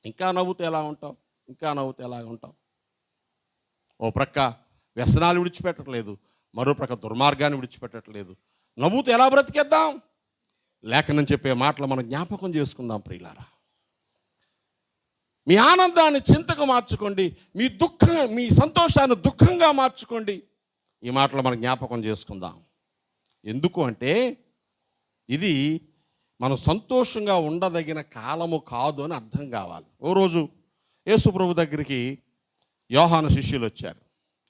ఇంకా నవ్వుతూ ఎలా ఉంటావు? ఓ ప్రక్క వ్యసనాలు విడిచిపెట్టట్లేదు, మరో ప్రక్క దుర్మార్గాన్ని విడిచిపెట్టట్లేదు. నవ్వుతూ ఎలా బ్రతికేద్దాం? లేఖనం చెప్పే మాటలు మనం జ్ఞాపకం చేసుకుందాం. ప్రియులారా, మీ ఆనందాన్ని చింతగా మార్చుకోండి, మీ సంతోషాన్ని దుఃఖంగా మార్చుకోండి. ఈ మాటలు మనం జ్ఞాపకం చేసుకుందాం. ఎందుకు అంటే ఇది మనం సంతోషంగా ఉండదగిన కాలము కాదు అని అర్థం కావాలి. ఓ రోజు యేసు ప్రభు దగ్గరికి యోహాను శిష్యులు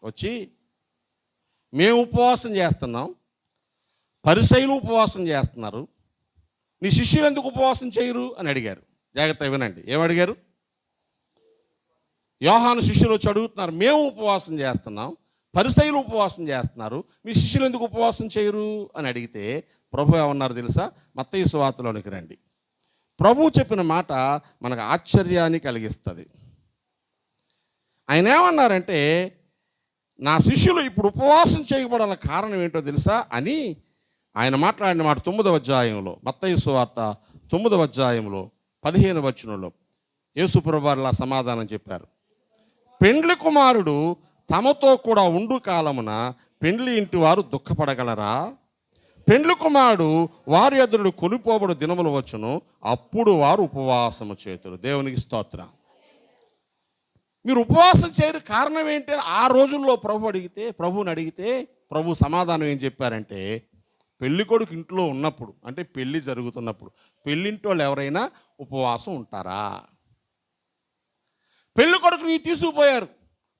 వచ్చి మేము ఉపవాసం చేస్తున్నాం, పరిసయ్యులు ఉపవాసం చేస్తున్నారు, నీ శిష్యులు ఎందుకు ఉపవాసం చేయరు అని అడిగారు. జాగ్రత్తగా వినండి. ఏమడిగారు? యోహాను శిష్యులు వచ్చి అడుగుతున్నారు, మేము ఉపవాసం చేస్తున్నాం, పరిసయ్యులు ఉపవాసం చేస్తున్నారు, మీ శిష్యులు ఎందుకు ఉపవాసం చేయరు అని అడిగితే ప్రభు ఏమన్నారు తెలుసా? మత్తయి సువార్తలోనికి రండి, ప్రభువు చెప్పిన మాట మనకు ఆశ్చర్యాన్ని కలిగిస్తుంది. ఆయన ఏమన్నారంటే, నా శిష్యులు ఇప్పుడు ఉపవాసం చేయబడాల కారణం ఏంటో తెలుసా అని ఆయన మాట్లాడిన మాట 9వ అధ్యాయంలో, మత్తయి సువార్త 9వ అధ్యాయంలో 15వ వచనంలో యేసుప్రభువు వారు సమాధానం చెప్పారు. పెండ్లి కుమారుడు తమతో కూడా ఉండు కాలమున పెండ్లి ఇంటి వారు దుఃఖపడగలరా? పెండ్లి కుమారుడు వారి ఎదురు కొనిపోబడు దినములు వచ్చును, అప్పుడు వారు ఉపవాసము చేతురు. దేవునికి స్తోత్రం. మీరు ఉపవాసం చేయరు కారణం ఏంటి? ఆ రోజుల్లో ప్రభువుని అడిగితే ప్రభు సమాధానం ఏం చెప్పారంటే, పెళ్లి కొడుకు ఇంట్లో ఉన్నప్పుడు, అంటే పెళ్లి జరుగుతున్నప్పుడు పెళ్ళింటి వాళ్ళు ఎవరైనా ఉపవాసం ఉంటారా? పెళ్లి కొడుకుని తీసుకుపోయారు,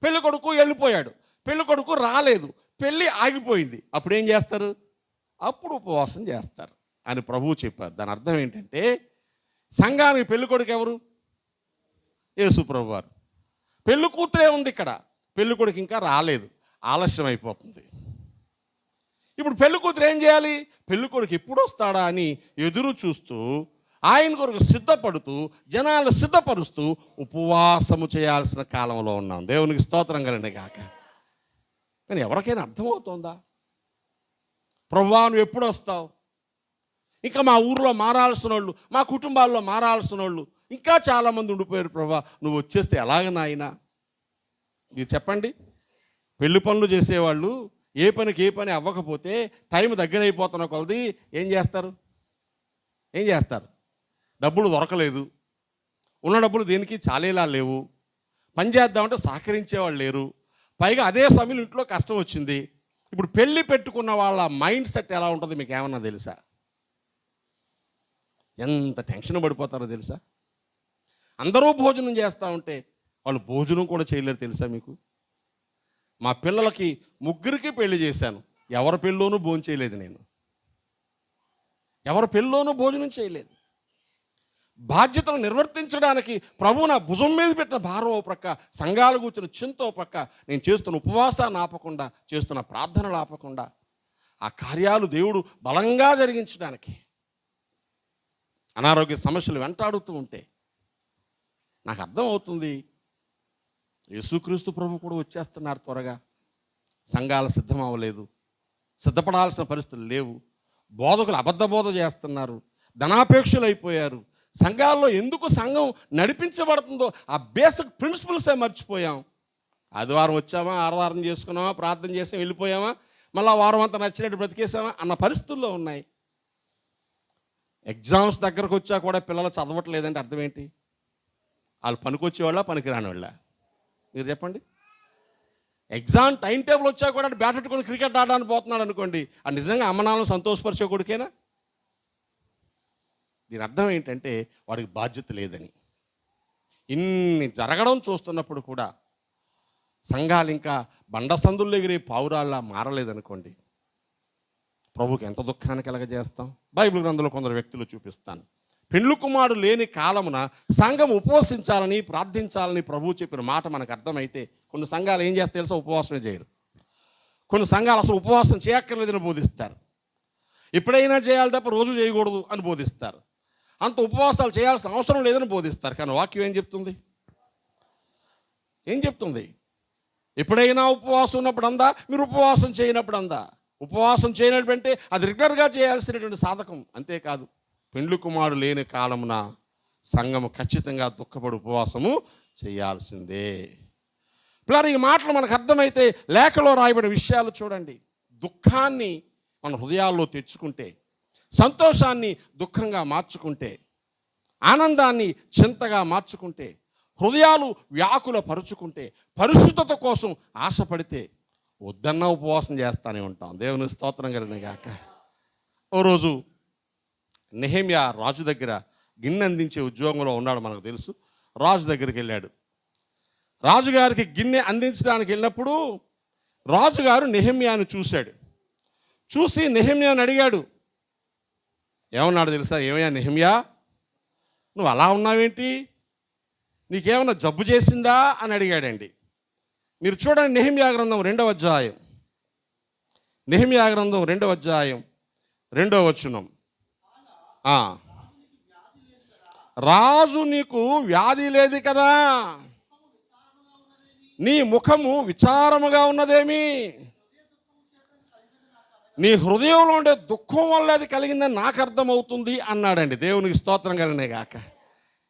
పెళ్లి కొడుకు వెళ్ళిపోయాడు, పెళ్లి కొడుకు రాలేదు, పెళ్ళి ఆగిపోయింది, అప్పుడు ఏం చేస్తారు? అప్పుడు ఉపవాసం చేస్తారు అని ప్రభువు చెప్పారు. దాని అర్థం ఏంటంటే, సంఘానికి పెళ్లి కొడుకు ఎవరు? యేసు ప్రభు వారు. పెళ్లి కూతురే ఉంది ఇక్కడ, పెళ్లి కొడుకు ఇంకా రాలేదు, ఆలస్యం అయిపోతుంది. ఇప్పుడు పెళ్లి కూతురు ఏం చేయాలి? పెళ్లి కొడుకు ఎప్పుడు వస్తాడా అని ఎదురు చూస్తూ, ఆయన కొరకు సిద్ధపడుతూ, జనాలను సిద్ధపరుస్తూ ఉపవాసము చేయాల్సిన కాలంలో ఉన్నాం. దేవునికి స్తోత్రం కలండి కాక. కానీ ఎవరికైనా అర్థమవుతుందా? ప్రభువా నువ్వు ఎప్పుడు వస్తావు? ఇంకా మా ఊరిలో మారాల్సిన వాళ్ళు, మా కుటుంబాల్లో మారాల్సిన వాళ్ళు ఇంకా చాలామంది ఉండిపోయారు. ప్రభువా నువ్వు వచ్చేస్తే ఎలాగ నాయనా? మీరు చెప్పండి. పెళ్లి పనులు చేసేవాళ్ళు ఏ పని అవ్వకపోతే టైం దగ్గర అయిపోతున్న కొలది ఏం చేస్తారు? డబ్బులు దొరకలేదు, ఉన్న డబ్బులు దేనికి చాలేలా లేవు, పని చేద్దామంటే సహకరించేవాళ్ళు లేరు, పైగా అదే సమయంలో ఇంట్లో కష్టం వచ్చింది. ఇప్పుడు పెళ్ళి పెట్టుకున్న వాళ్ళ మైండ్ సెట్ ఎలా ఉంటుంది మీకు ఏమన్నా తెలుసా? ఎంత టెన్షన్ పడిపోతారో తెలుసా? అందరూ భోజనం చేస్తూ ఉంటే వాళ్ళు భోజనం కూడా చేయలేరు తెలుసా మీకు? మా పిల్లలకి 3 పెళ్లి చేశాను, ఎవరి పెళ్ళిలోనూ భోజనం చేయలేదు. నేను ఎవరి పెళ్ళిలోనూ భోజనం చేయలేదు. బాధ్యతలు నిర్వర్తించడానికి ప్రభు నా భుజం మీద పెట్టిన భారం ఓ ప్రక్క, సంఘాలు కూర్చున్న చింత ఓ ప్రక్క, నేను చేస్తున్న ఉపవాసాన్ని ఆపకుండా, చేస్తున్న ప్రార్థనలు ఆపకుండా, ఆ కార్యాలు దేవుడు బలంగా జరిగించడానికి అనారోగ్య సమస్యలు వెంటాడుతూ ఉంటే నాకు అర్థమవుతుంది, యేసుక్రీస్తు ప్రభు కూడా వచ్చేస్తున్నారు త్వరగా. సంఘాలు సిద్ధం అవ్వలేదు, సిద్ధపడాల్సిన పరిస్థితులు లేవు, బోధకులు అబద్ధ బోధ చేస్తున్నారు, ధనాపేక్షలు అయిపోయారు. సంఘాల్లో ఎందుకు సంఘం నడిపించబడుతుందో ఆ బేసిక్ ప్రిన్సిపల్సే మర్చిపోయాం. ఆదివారం వచ్చామా, ఆరాధన చేసుకున్నామా, ప్రార్థన చేసాం, వెళ్ళిపోయామా, మళ్ళీ వారం అంతా నచ్చినట్టు బ్రతికేసామా అన్న పరిస్థితుల్లో ఉన్నాయి. ఎగ్జామ్స్ దగ్గరకు వచ్చా కూడా పిల్లలు చదవట్లేదంటే అర్థం ఏంటి? వాళ్ళు పనికొచ్చేవాళ్ళ పనికిరాని వాళ్ళ? మీరు చెప్పండి. ఎగ్జామ్ టైం టేబుల్ వచ్చా కూడా బ్యాట్ పెట్టుకొని క్రికెట్ ఆడడానికి పోతున్నాడు అనుకోండి, అది నిజంగా అమ్మనాలను సంతోషపరిచే కొడుకేనా? దీని అర్థం ఏంటంటే వాడికి బాధ్యత లేదని. ఇన్ని జరగడం చూస్తున్నప్పుడు కూడా సంఘాలు ఇంకా బండసందుల్లో ఎగిరే పావురాల్లా మారలేదనుకోండి, ప్రభుకి ఎంత దుఃఖాన్ని కలగజేస్తాం? బైబిల్ గ్రంథంలో కొందరు వ్యక్తులు చూపిస్తాను. పెండ్లి కుమారుడు లేని కాలమున సంఘం ఉపవసించాలని, ప్రార్థించాలని ప్రభువు చెప్పిన మాట మనకు అర్థమైతే, కొన్ని సంఘాలు ఏం చేస్తే తెలుసా? ఉపవాసమే చేయరు. కొన్ని సంఘాలు అసలు ఉపవాసం చేయక్కర్లేదని బోధిస్తారు. ఎప్పుడైనా చేయాలి తప్ప రోజు చేయకూడదు అని బోధిస్తారు. అంత ఉపవాసాలు చేయాల్సిన అవసరం లేదని బోధిస్తారు. కానీ వాక్యం ఏం చెప్తుంది? ఎప్పుడైనా ఉపవాసం ఉన్నప్పుడు అందా, మీరు ఉపవాసం చేయనప్పుడు అందా. ఉపవాసం చేయనప్పుడంటే అది రెగ్యులర్గా చేయాల్సినటువంటి సాధకం. అంతేకాదు, పెండ్లి కుమారుడు లేని కాలమున సంఘము ఖచ్చితంగా దుఃఖపడి ఉపవాసము చేయాల్సిందే. పిల్లలు, ఈ మాటలు మనకు అర్థమైతే లేఖలో రాయబడిన విషయాలు చూడండి. దుఃఖాన్ని మన హృదయాల్లో తెచ్చుకుంటే, సంతోషాన్ని దుఃఖంగా మార్చుకుంటే, ఆనందాన్ని చింతగా మార్చుకుంటే, హృదయాలు వ్యాకుల పరుచుకుంటే, పరిశుద్ధత కోసం ఆశపడితే వద్దన్నా ఉపవాసం చేస్తూనే ఉంటాం. దేవుని స్తోత్రం కలిగిన గాక. ఓ రోజు నెహెమ్యా రాజు దగ్గర గిన్నె అందించే ఉద్యోగంలో ఉన్నాడు, మనకు తెలుసు. రాజు దగ్గరికి వెళ్ళాడు. రాజుగారికి గిన్నె అందించడానికి వెళ్ళినప్పుడు రాజుగారు నెహెమ్యాను చూశాడు. చూసి నెహెమ్యాను అడిగాడు. ఏమన్నాడు తెలుసా? ఏమయ్యా నెహెమ్యా, నువ్వు అలా ఉన్నావేంటి? నీకేమన్నా జబ్బు చేసిందా అని అడిగాడండి. మీరు చూడండి, నెహెమ్యా గ్రంథం 2వ అధ్యాయం, నెహెమ్యా గ్రంథం 2వ అధ్యాయం 2వ వచనం. రాజు నీకు వ్యాధి లేదు కదా, నీ ముఖము విచారముగా ఉన్నదేమి, నీ హృదయంలో ఉండే దుఃఖం వల్ల అది కలిగిందని నాకు అర్థమవుతుంది అన్నాడండి. దేవునికి స్తోత్రం కలిగినే గాక.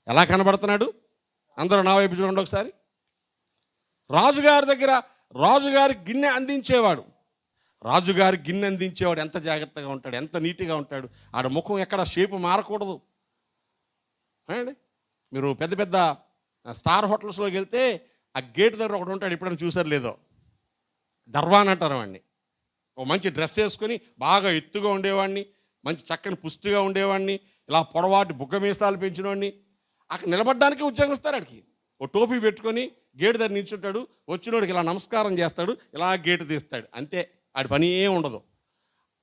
ఎలా కనబడుతున్నాడు? అందరూ నా వైపు చూడండి ఒకసారి. రాజుగారి దగ్గర రాజుగారి గిన్నె అందించేవాడు. రాజుగారి గిన్నె అందించేవాడు ఎంత జాగ్రత్తగా ఉంటాడు, ఎంత నీట్గా ఉంటాడు. ఆడ ముఖం ఎక్కడ షేపు మారకూడదు అండి. మీరు పెద్ద పెద్ద స్టార్ హోటల్స్లోకి వెళ్తే ఆ గేట్ దగ్గర ఒకటి ఉంటాడు, ఎప్పుడైనా చూసారు లేదో, దర్వాన్ అంటారు వాడిని. ఒక మంచి డ్రెస్ వేసుకొని బాగా ఎత్తుగా ఉండేవాడిని, మంచి చక్కని పుష్టిగా ఉండేవాడిని, ఇలా పొడవాటి బుగ్గ మీసాలు పెంచినవాడిని. అక్కడ నిలబడడానికి ఉద్యోగం ఇస్తారు. ఆడికి ఓ టోపీ పెట్టుకొని గేటు దగ్గర నిల్చుంటాడు. వచ్చినోడికి ఇలా నమస్కారం చేస్తాడు, ఇలా గేటు తీస్తాడు, అంతే. ఆడి పని ఏం ఉండదు.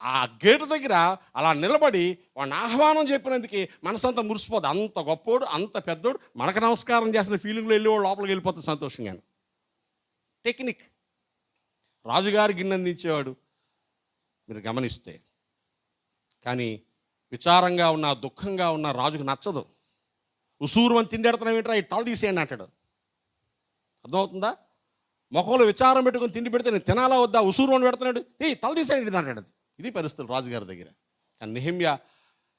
ఆ గేటు దగ్గర అలా నిలబడి వాడిని ఆహ్వానం చెప్పినందుకు మనసంతా మురిసిపోదు. అంత గొప్పోడు, అంత పెద్దోడు, మనకు నమస్కారం చేసిన ఫీలింగ్లో వెళ్ళేవాడు లోపలికి వెళ్ళిపోతుంది సంతోషంగాను. టెక్నిక్. రాజుగారి గిన్నె అందించేవాడు మీరు గమనిస్తే. కానీ విచారంగా ఉన్న, దుఃఖంగా ఉన్న రాజుకు నచ్చదు. ఉసూరు అని తిండెడుతున్నాం ఏంట్రా, ఈ తల తీసేయండి అంటాడు. అర్థమవుతుందా? ముఖంలో విచారం పెట్టుకుని తిండి పెడితే నేను తినాలా వద్దా, ఉసూరు అని పెడుతున్నాడు, తల తీసేయండి అంటాడు. ఇది పరిస్థితులు రాజుగారి దగ్గర. కానీ నెహెమ్యా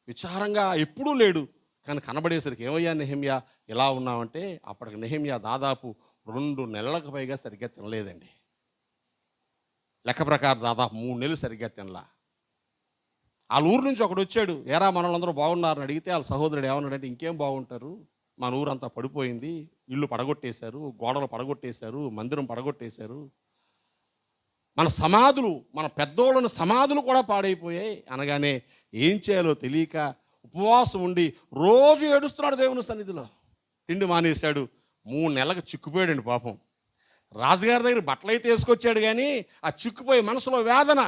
విచారంగా ఎప్పుడూ లేడు. కానీ కనబడేసరికి ఏమయ్యా నెహెమ్యా ఎలా ఉన్నామంటే, అప్పటికి నెహెమ్యా దాదాపు 2 నెలలకు పైగా సరిగ్గా తినలేదండి. లెక్క ప్రకారం దాదాపు 3 నెలలు సరిగ్గా తినలా. వాళ్ళ ఊరు నుంచి ఒకడు వచ్చాడు, ఏరా మనలందరూ బాగున్నారని అడిగితే వాళ్ళ సహోదరుడు ఏమన్నాడంటే, ఇంకేం బాగుంటారు, మన ఊరంతా పడిపోయింది, ఇల్లు పడగొట్టేశారు, గోడలు పడగొట్టేశారు, మందిరం పడగొట్టేశారు, మన సమాధులు, మన పెద్దోళ్ళని సమాధులు కూడా పాడైపోయాయి అనగానే ఏం చేయాలో తెలియక ఉపవాసం ఉండి రోజు ఏడుస్తున్నాడు దేవుని సన్నిధిలో. తిండి మానేశాడు. 3 నెలలకు చిక్కుపోయాడండి పాపం. రాజుగారి దగ్గర బట్టలు అయితే వేసుకొచ్చాడు, కానీ ఆ చిక్కుపోయి మనసులో వేదన.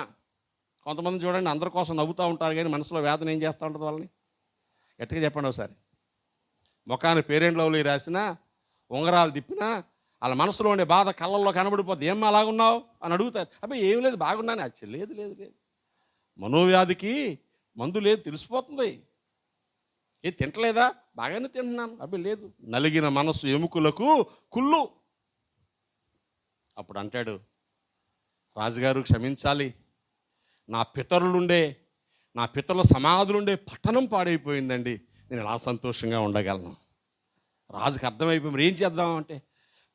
కొంతమంది చూడండి అందరి కోసం నవ్వుతూ ఉంటారు, కానీ మనసులో వేదన ఏం చేస్తూ ఉంటుంది వాళ్ళని? గట్టిగా చెప్పండి ఒకసారి. ముఖాన్ని పేరెంట్ లవ్లీ రాసినా, ఉంగరాలు తిప్పినా వాళ్ళ మనసులో ఉండే బాధ కళ్ళల్లో కనబడిపోద్ది. ఏం అలాగున్నావు అని అడుగుతారు. అబ్బాయి ఏం లేదు, బాగున్నాను. అచ్చ లేదు లేదు లేదు, మనోవ్యాధికి మందు లేదు, తెలిసిపోతుంది. తింటలేదా? బాగానే తింటున్నాను. అబ్బాయి లేదు, నలిగిన మనసు ఎముకలకు కుళ్ళు. అప్పుడు అంటాడు, రాజుగారు క్షమించాలి, నా పితరుల సమాధులుండే పట్టణం పాడైపోయిందండి, నేను ఎలా సంతోషంగా ఉండగలను. రాజుకి అర్థమైపోయి మరి ఏం చేద్దాం అంటే,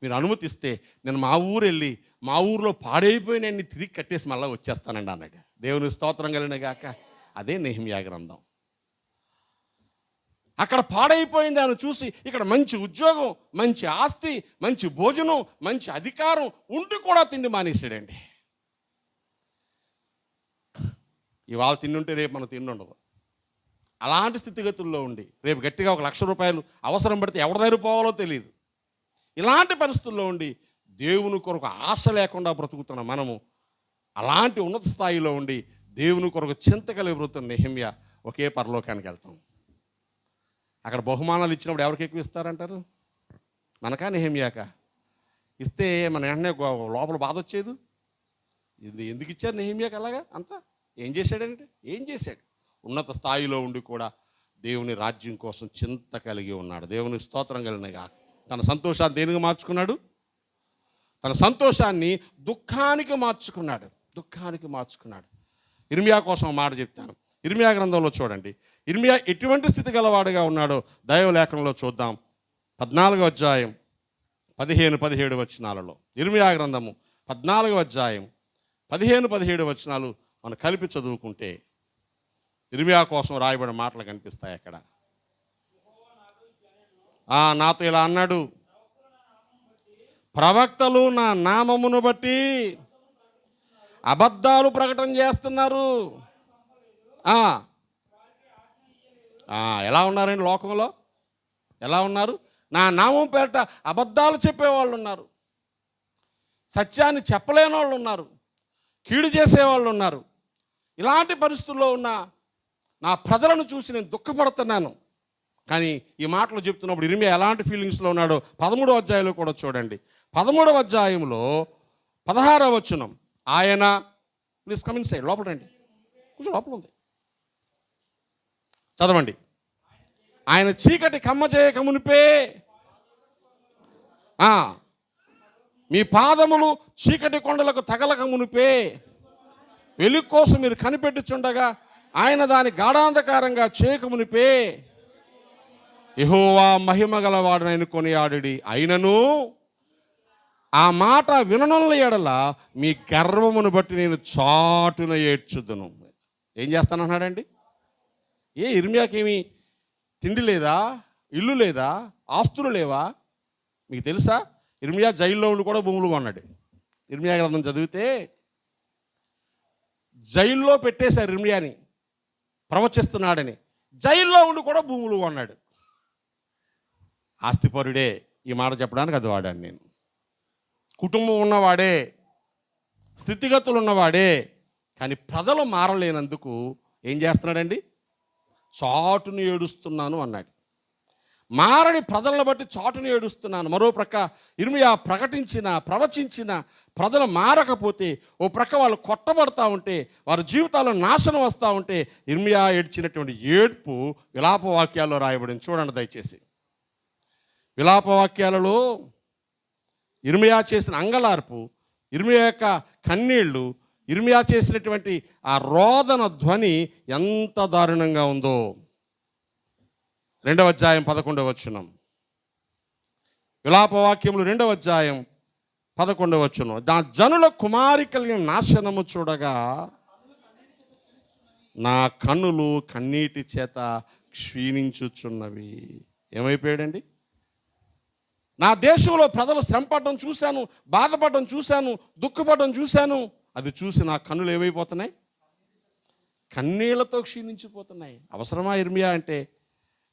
మీరు అనుమతిస్తే నేను మా ఊరు వెళ్ళి మా ఊరిలో పాడైపోయినన్ని తిరిగి కట్టేసి మళ్ళీ వచ్చేస్తానండి అన్నాడు. దేవుని స్తోత్రం కలిగిన గాక. అదే నెహెమ్యా గ్రంథం. అక్కడ పాడైపోయింది అని చూసి ఇక్కడ మంచి ఉద్యోగం, మంచి ఆస్తి, మంచి భోజనం, మంచి అధికారం ఉండి కూడా తిండి మానేసాడండి. ఇవాళ తిండి ఉంటే రేపు మనం తిండి ఉండదు. అలాంటి స్థితిగతుల్లో ఉండి రేపు గట్టిగా 1 లక్ష రూపాయలు అవసరం పడితే ఎవరి దగ్గర పోవాలో తెలియదు. ఇలాంటి పరిస్థితుల్లో ఉండి దేవుని కొరకు ఆశ లేకుండా బ్రతుకుతున్న మనము అలాంటి ఉన్నత స్థాయిలో ఉండి దేవుని కొరకు చింత కలిగి బ్రతుకుతున్న నెహెమ్యా ఒకే పరలోకానికి వెళ్తాం. అక్కడ బహుమానాలు ఇచ్చినప్పుడు ఎవరికి ఎక్కువ ఇస్తారంటారు? మనకా నెహెమ్యాకా? ఇస్తే మన వెంటనే లోపల బాధ వచ్చేది. ఇది ఎందుకు ఇచ్చారు నెహెమ్యాకి అలాగా? అంతా ఏం చేశాడంటే, ఏం చేశాడు? ఉన్నత స్థాయిలో ఉండి కూడా దేవుని రాజ్యం కోసం చింత కలిగి ఉన్నాడు. దేవుని స్తోత్రం కలిగినగా. తన సంతోషాన్ని దేనికి మార్చుకున్నాడు? తన సంతోషాన్ని దుఃఖానికి మార్చుకున్నాడు. దుఃఖానికి మార్చుకున్నాడు. ఇర్మియా కోసం మాట చెప్తాను. ఇర్మియా గ్రంథంలో చూడండి, ఇర్మియా ఎటువంటి స్థితి గలవాడుగా ఉన్నాడో దైవలేఖనంలో చూద్దాం. 14వ అధ్యాయం 15-17 వచనాలలో. ఇర్మియా గ్రంథము 14వ అధ్యాయం 15-17 వచనాలు మనం కలిపి చదువుకుంటే ఇర్మియా కోసం రాయబడిన మాటలు కనిపిస్తాయి అక్కడ. నాతో ఇలా అన్నాడు, ప్రవక్తలు నా నామమును బట్టి అబద్ధాలు ప్రకటన చేస్తున్నారు. ఎలా ఉన్నారండి లోకంలో? ఎలా ఉన్నారు? నా నామం పేరిట అబద్ధాలు చెప్పేవాళ్ళు ఉన్నారు, సత్యాన్ని చెప్పలేని వాళ్ళు ఉన్నారు, కీడు చేసేవాళ్ళు ఉన్నారు. ఇలాంటి పరిస్థితుల్లో ఉన్న నా ప్రజలను చూసి నేను దుఃఖపడుతున్నాను. కానీ ఈ మాటలు చెప్తున్నప్పుడు ఇర్మియా ఎలాంటి ఫీలింగ్స్లో ఉన్నాడో 13వ అధ్యాయంలో కూడా చూడండి. 13వ అధ్యాయంలో 16వ వచనం. ఆయన, ప్లీజ్ కమ్ ఇన్ సైడ్, లోపల రండి, కొంచెం లోపల ఉంది, చదవండి. ఆయన చీకటి కమ్మ చేయక మునిపే మీ పాదములు చీకటి కొండలకు తగలక మునిపే వెలుగు కోసం మీరు కనిపెట్టుచుండగా ఆయన దాని గాఢాంధకారంగా చేయక మునిపే యెహోవా మహిమ గలవాడనని కొనియాడుడి. అయినను ఆ మాట విననుల ఎడల మీ గర్వమును బట్టి నేను చాటున ఏడ్చుదును. ఏం చేస్తానన్నాడండి? ఇర్మియాకేమి తిండి లేదా, ఇల్లు లేదా, ఆస్తులు లేవా? మీకు తెలుసా, ఇర్మియా జైల్లో ఉండి కూడా భూములు కొన్నాడు. ఇర్మియా గ్రంథం చదివితే జైల్లో పెట్టేశారు ఇర్మియాని, ప్రవచిస్తున్నాడని. జైల్లో ఉండి కూడా భూములు కొన్నాడు. ఆస్తిపరుడే. ఈ మాట చెప్పడానికి అది వాడాను నేను. కుటుంబం ఉన్నవాడే, స్థితిగతులు ఉన్నవాడే, కానీ ప్రజలు మారలేనందుకు ఏం చేస్తున్నాడండి? చాటును ఏడుస్తున్నాను అన్నాడు. మారని ప్రజలను బట్టి చాటును ఏడుస్తున్నాను. మరో ప్రక్క ఇర్మియా ప్రవచించిన ప్రజలు మారకపోతే, ఓ ప్రక్క వాళ్ళు కొట్టబడతా ఉంటే, వారి జీవితాల్లో నాశనం వస్తూ ఉంటే, ఇర్మియా ఏడ్చినటువంటి ఏడ్పు విలాపవాక్యాల్లో రాయబడింది. చూడండి దయచేసి. విలాపవాక్యాలలో ఇర్మియా చేసిన అంగలార్పు, ఇర్మియా యొక్క కన్నీళ్ళు, ఇర్మియా చేసినటువంటి ఆ రోదన ధ్వని ఎంత దారుణంగా ఉందో. 2వ అధ్యాయం 11వ వచనం. విలాపవాక్యములు 2వ అధ్యాయం 11వ వచనం. జనుల కుమారి కలిగిన నాశనము చూడగా నా కన్నులు కన్నీటి చేత క్షీణించుచున్నవి. ఏమైపోయాడండి? నా దేశంలో ప్రజలు శ్రమపడడం చూశాను, బాధపడడం చూశాను, దుఃఖపడడం చూశాను. అది చూసి నా కన్నులు ఏమైపోతున్నాయి? కన్నీళ్లతో క్షీణించిపోతున్నాయి. అవసరమా ఇర్మియా అంటే?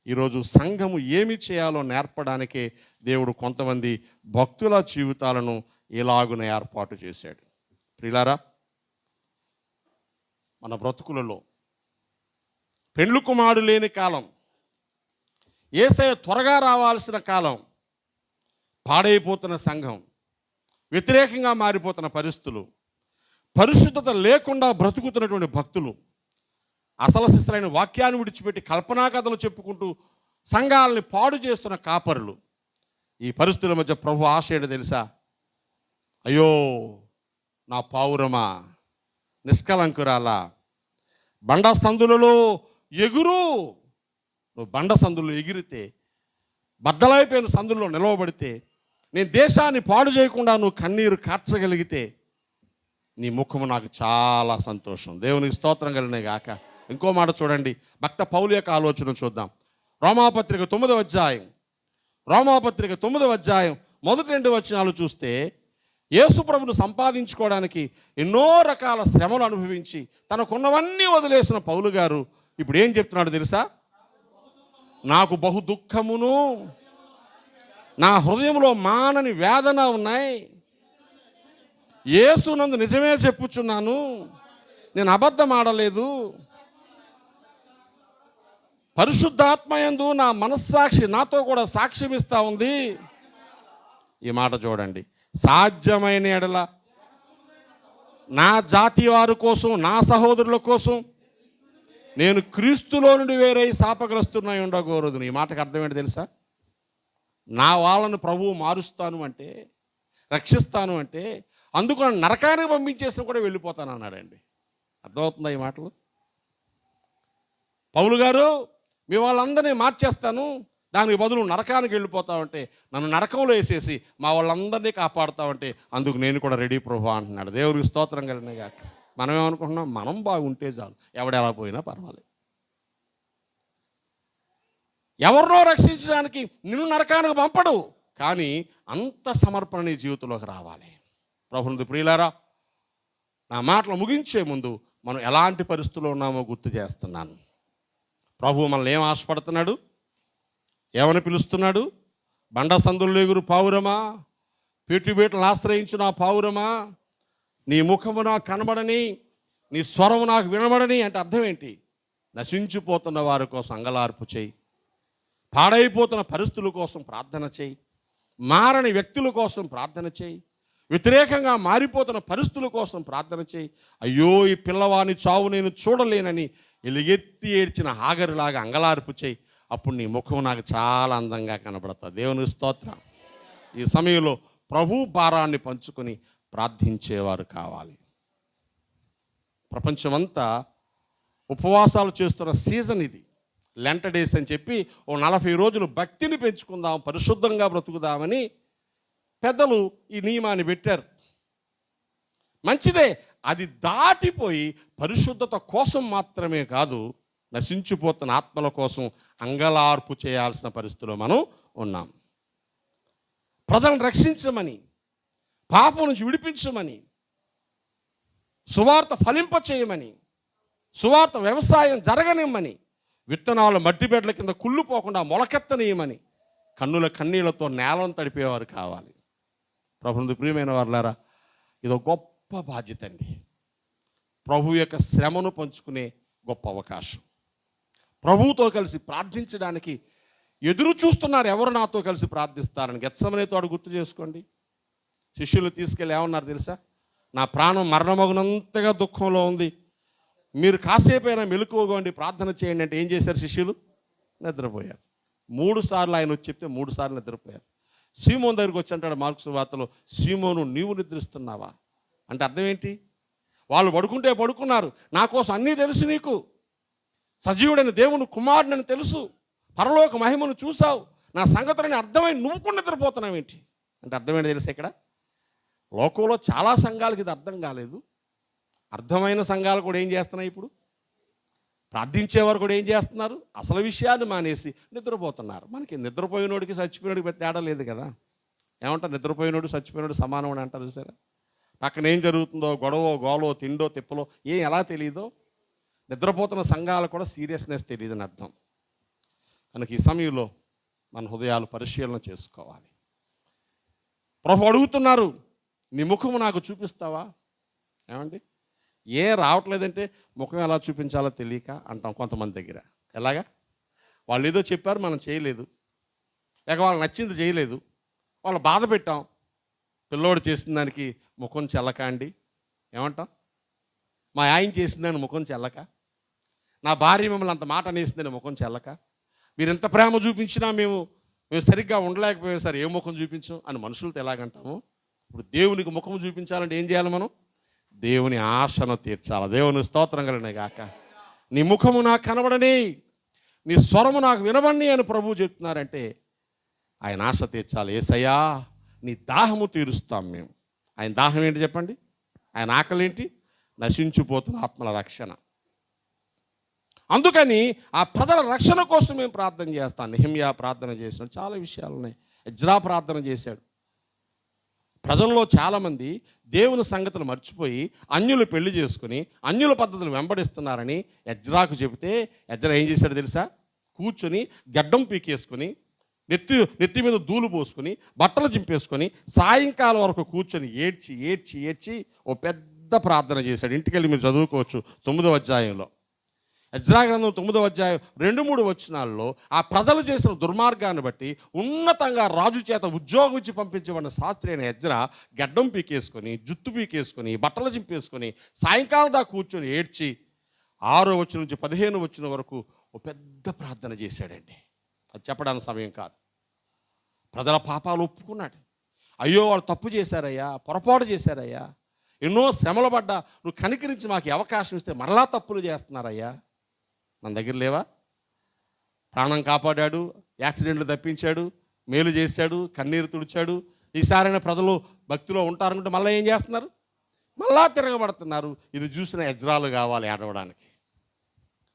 ఈరోజు సంఘము ఏమి చేయాలో నేర్పడానికే దేవుడు కొంతమంది భక్తుల జీవితాలను ఇలాగున ఏర్పాటు చేశాడు. ప్రియులారా, మన బ్రతుకులలో పెండ్లు కుమారుడు లేని కాలం, యేసయ్య త్వరగా రావాల్సిన కాలం, పాడైపోతున్న సంఘం, వ్యతిరేకంగా మారిపోతున్న పరిస్థితులు, పరిశుద్ధత లేకుండా బ్రతుకుతున్నటువంటి భక్తులు, అసలు శిస్తులైన వాక్యాన్ని విడిచిపెట్టి కల్పనా కథలు చెప్పుకుంటూ సంఘాలని పాడు చేస్తున్న కాపరులు, ఈ పరిస్థితుల మధ్య ప్రభు ఆశ ఏంటో తెలుసా? అయ్యో నా పావురమా, నిష్కలంకురాలా, బండ సందులలో ఎగురు. నువ్వు బండ సందుల్లో ఎగిరితే, బద్దలైపోయిన సందుల్లో నిలవబడితే, నేను దేశాన్ని పాడు చేయకుండా నువ్వు కన్నీరు కార్చగలిగితే, నీ ముఖము నాకు చాలా సంతోషం. దేవునికి స్తోత్రం కలిగినే గాక. ఇంకో మాట చూడండి, భక్త పౌలు యొక్క ఆలోచన చూద్దాం. రోమాపత్రిక 9వ అధ్యాయం మొదటి 2 వచనాలు చూస్తే, యేసు ప్రభును సంపాదించుకోవడానికి ఎన్నో రకాల శ్రమలు అనుభవించి తనకున్నవన్నీ వదిలేసిన పౌలు గారు ఇప్పుడు ఏం చెప్తున్నాడు తెలుసా? నాకు బహు దుఃఖమును నా హృదయంలో మానని వేదన ఉన్నాయి. యేసునందు నిజమే చెప్పుచున్నాను, నేను అబద్ధం ఆడలేదు. పరిశుద్ధాత్మయందు నా మనస్సాక్షి నాతో కూడా సాక్ష్యం ఇస్తూ ఉంది. ఈ మాట చూడండి. సాధ్యమైన ఎడల నా జాతి వారి కోసం, నా సహోదరుల కోసం నేను క్రీస్తులో నుండి వేరే శాపగ్రస్తున్నై ఉండకూడదు. ఈ మాటకు అర్థం ఏంటి తెలుసా? నా వాళ్ళను ప్రభువు మారుస్తాను అంటే, రక్షిస్తాను అంటే, అందుకు నరకానికి పంపించేసిన కూడా వెళ్ళిపోతాను అన్నాడండి. అర్థమవుతుందా ఈ మాటలు? పౌలు గారు, మీ వాళ్ళందరినీ మార్చేస్తాను, దానికి బదులు నరకానికి వెళ్ళిపోతావంటే, నన్ను నరకంలో వేసేసి మా వాళ్ళందరినీ కాపాడుతావంటే అందుకు నేను కూడా రెడీ ప్రభు అంటున్నాడు. దేవుడికి స్తోత్రం కలిగిన గాక. మనం ఏమనుకుంటున్నాం? మనం బాగుంటే చాలు, ఎవడెలా పోయినా పర్వాలేదు. ఎవరినో రక్షించడానికి నిన్ను నరకానికి పంపడు, కానీ అంత సమర్పణ నీ జీవితంలోకి రావాలి. ప్రభునందు ప్రియులారా, నా మాటలు ముగించే ముందు మనం ఎలాంటి పరిస్థితుల్లో ఉన్నామో గుర్తు చేస్తున్నాను. ప్రభు మనల్ని ఏం ఆశపడుతున్నాడు? ఏమని పిలుస్తున్నాడు? బండ సందుల్లో ఎగురు పావురమా, పీటుబీటలను ఆశ్రయించు నా పావురమా, నీ ముఖము నాకు కనబడని, నీ స్వరము నాకు వినబడని. అంటే అర్థం ఏంటి? నశించిపోతున్న వారి కోసం అంగలార్పు చేయి, పాడైపోతున్న పరిస్థితుల కోసం ప్రార్థన చేయి, మారని వ్యక్తుల కోసం ప్రార్థన చేయి, వ్యతిరేకంగా మారిపోతున్న పరిస్థితుల కోసం ప్రార్థన చేయి. అయ్యో ఈ పిల్లవాని చావు నేను చూడలేనని ఎలుగెత్తి ఏడ్చిన హాగరులాగా అంగలార్పు చేయి. అప్పుడు నీ ముఖం నాకు చాలా అందంగా కనబడుతుంది. దేవుని స్తోత్రం. ఈ సమయంలో ప్రభు భారాన్ని పంచుకొని ప్రార్థించేవారు కావాలి. ప్రపంచమంతా ఉపవాసాలు చేస్తున్న సీజన్ ఇది, లెంట డేస్ అని చెప్పి ఓ 40 రోజులు భక్తిని పెంచుకుందాం, పరిశుద్ధంగా బ్రతుకుదామని పెద్దలు ఈ నియమాన్ని పెట్టారు. మంచిదే. అది దాటిపోయి పరిశుద్ధత కోసం మాత్రమే కాదు, నశించిపోతున్న ఆత్మల కోసం అంగలార్పు చేయాల్సిన పరిస్థితిలో మనం ఉన్నాం. ప్రజలను రక్షించమని, పాపం నుంచి విడిపించమని, సువార్త ఫలింప చేయమని, సువార్త వ్యవసాయం జరగనిమ్మని, విత్తనాలు మట్టిబెడ్ల కింద కుళ్ళిపోకుండా మొలకెత్తనీయమని కన్నుల కన్నీళ్లతో నేలను తడిపేవారు కావాలి. ప్రభువునందు ప్రియమైన వారులారా, ఇదో గొప్ప బాధ్యత అండి. ప్రభు యొక్క శ్రమను పంచుకునే గొప్ప అవకాశం. ప్రభువుతో కలిసి ప్రార్థించడానికి ఎదురు చూస్తున్నారు, ఎవరు నాతో కలిసి ప్రార్థిస్తారని. గెత్సెమనే తోట గుర్తు చేసుకోండి. శిష్యులు తీసుకెళ్ళి ఏమన్నారు తెలుసా? నా ప్రాణం మరణమగునంతగా దుఃఖంలో ఉంది, మీరు కాసేపైనా మెలకువగోండి, ప్రార్థన చేయండి అంటే ఏం చేశారు శిష్యులు? నిద్రపోయారు. 3 సార్లు ఆయన వచ్చి చెప్తే 3 సార్లు నిద్రపోయారు. సీమోను దగ్గరికి వచ్చి అంటాడు మార్కు సువార్తలో, సీమోను నీవు నిద్రిస్తున్నావా అంటే అర్థం ఏంటి? వాళ్ళు పడుకుంటే పడుకున్నారు, నా కోసం అన్నీ తెలుసు, నీకు సజీవుడైన దేవుని కుమారుడని తెలుసు, పరలోక మహిమను చూసావు, నా సంగతులని అర్థమై నువ్వు కూడా నిద్రపోతున్నావు ఏంటి అంటే అర్థమేంటి తెలుసు? ఇక్కడ లోకంలో చాలా సంఘాలకు ఇది అర్థం కాలేదు. అర్థమైన సంఘాలు కూడా ఏం చేస్తున్నాయి? ఇప్పుడు ప్రార్థించేవారు కూడా ఏం చేస్తున్నారు? అసలు విషయాన్ని మానేసి నిద్రపోతున్నారు. మనకి నిద్రపోయినోడికి చచ్చిపోయినోడికి పెద్ద తేడా లేదు కదా. ఏమంటారు? నిద్రపోయినోడు చచ్చిపోయినోడు సమానం అని అంటారు చూసారా? పక్కన ఏం జరుగుతుందో, గొడవ గోలో తిండో తిప్పలో ఎలా తెలియదో, నిద్రపోతున్న సంఘాలు కూడా సీరియస్నెస్ తెలియదని అర్థం. కనుక ఈ సమయంలో మన హృదయాలు పరిశీలన చేసుకోవాలి. ప్రభు అడుగుతున్నారు, నీ ముఖము నాకు చూపిస్తావా? ఏమండి, రావట్లేదంటే ముఖం ఎలా చూపించాలో తెలియక అంటాం కొంతమంది దగ్గర. ఎలాగా? వాళ్ళు ఏదో చెప్పారు, మనం చేయలేదు, లేక వాళ్ళకి నచ్చింది చేయలేదు, వాళ్ళు బాధ పెట్టాం, పిల్లోడు చేసిన దానికి ముఖం చెల్లక అండి ఏమంటాం? మా ఆయన చేసిందని ముఖం చెల్లక, నా భార్య మిమ్మల్ని అంత మాట అనేసిందని ముఖం చెల్లక, మీరు ఎంత ప్రేమ చూపించినా మేము సరిగ్గా ఉండలేకపోయాం సార్, ఏ ముఖం చూపించాం అని మనుషులతో ఎలాగంటాము? ఇప్పుడు దేవునికి ముఖం చూపించాలంటే ఏం చేయాలి? మనం దేవుని ఆశను తీర్చాలి. దేవుని స్తోత్రం కలిగిన గాక. నీ ముఖము నాకు కనబడని, నీ స్వరము నాకు వినబడి అని ప్రభువు చెప్తున్నారంటే ఆయన ఆశ తీర్చాలి. యేసయ్యా నీ దాహము తీరుస్తాం మేము. ఆయన దాహం ఏంటి చెప్పండి? ఆయన ఆకలి ఏంటి? నశించిపోతున్న ఆత్మల రక్షణ. అందుకని ఆ ప్రజల రక్షణ కోసం మేము ప్రార్థన చేస్తాం. నెహెమ్యా ప్రార్థన చేసినాడు, చాలా విషయాలు ఉన్నాయి. ఎజ్రా ప్రార్థన చేశాడు. ప్రజల్లో చాలామంది దేవుని సంగతులు మర్చిపోయి అన్యులు పెళ్లి చేసుకుని అన్యుల పద్ధతులు వెంబడిస్తున్నారని ఎజ్రాకు చెబితే ఎజ్రా ఏం చేశాడు తెలుసా? కూర్చొని గడ్డం పీకేసుకొని నెత్తి మీద దూలు పోసుకొని బట్టలు చింపేసుకొని సాయంకాలం వరకు కూర్చొని ఏడ్చి ఏడ్చి ఏడ్చి ఓ పెద్ద ప్రార్థన చేశాడు. ఇంటికి వెళ్ళి మీరు చదువుకోవచ్చు 9వ అధ్యాయంలో. ఎజ్రా గ్రంథం 9వ అధ్యాయం 2-3 వచనాల్లో ఆ ప్రజలు చేసిన దుర్మార్గాన్ని బట్టి ఉన్నతంగా రాజు చేత ఉద్యోగం ఇచ్చి పంపించబడిన శాస్త్రి అయిన ఎజ్రా గడ్డం పీకేసుకొని జుత్తు పీకేసుకొని బట్టలు చింపేసుకొని సాయంకాలం దాకా కూర్చొని ఏడ్చి 6వ వచనం నుంచి 15వ వచనం వరకు ఓ పెద్ద ప్రార్థన చేశాడండి. అది చెప్పడానికి సమయం కాదు. ప్రజల పాపాలు ఒప్పుకున్నాడు. అయ్యో వాళ్ళు తప్పు చేశారయ్యా, పొరపాటు చేశారయ్యా, ఎన్నో శ్రమలు పడ్డా నువ్వు కనికరించి మాకు అవకాశం ఇస్తే మరలా తప్పులు చేస్తున్నారయ్యా, మన దగ్గర లేవా? ప్రాణం కాపాడాడు, యాక్సిడెంట్లు తప్పించాడు, మేలు చేశాడు, కన్నీరు తుడిచాడు. ఈసారైన ప్రజలు భక్తిలో ఉంటారనుకుంటే మళ్ళీ ఏం చేస్తున్నారు? మళ్ళా తిరగబడుతున్నారు. ఇది చూసిన ఎజ్రాలు కావాలి ఏడవడానికి.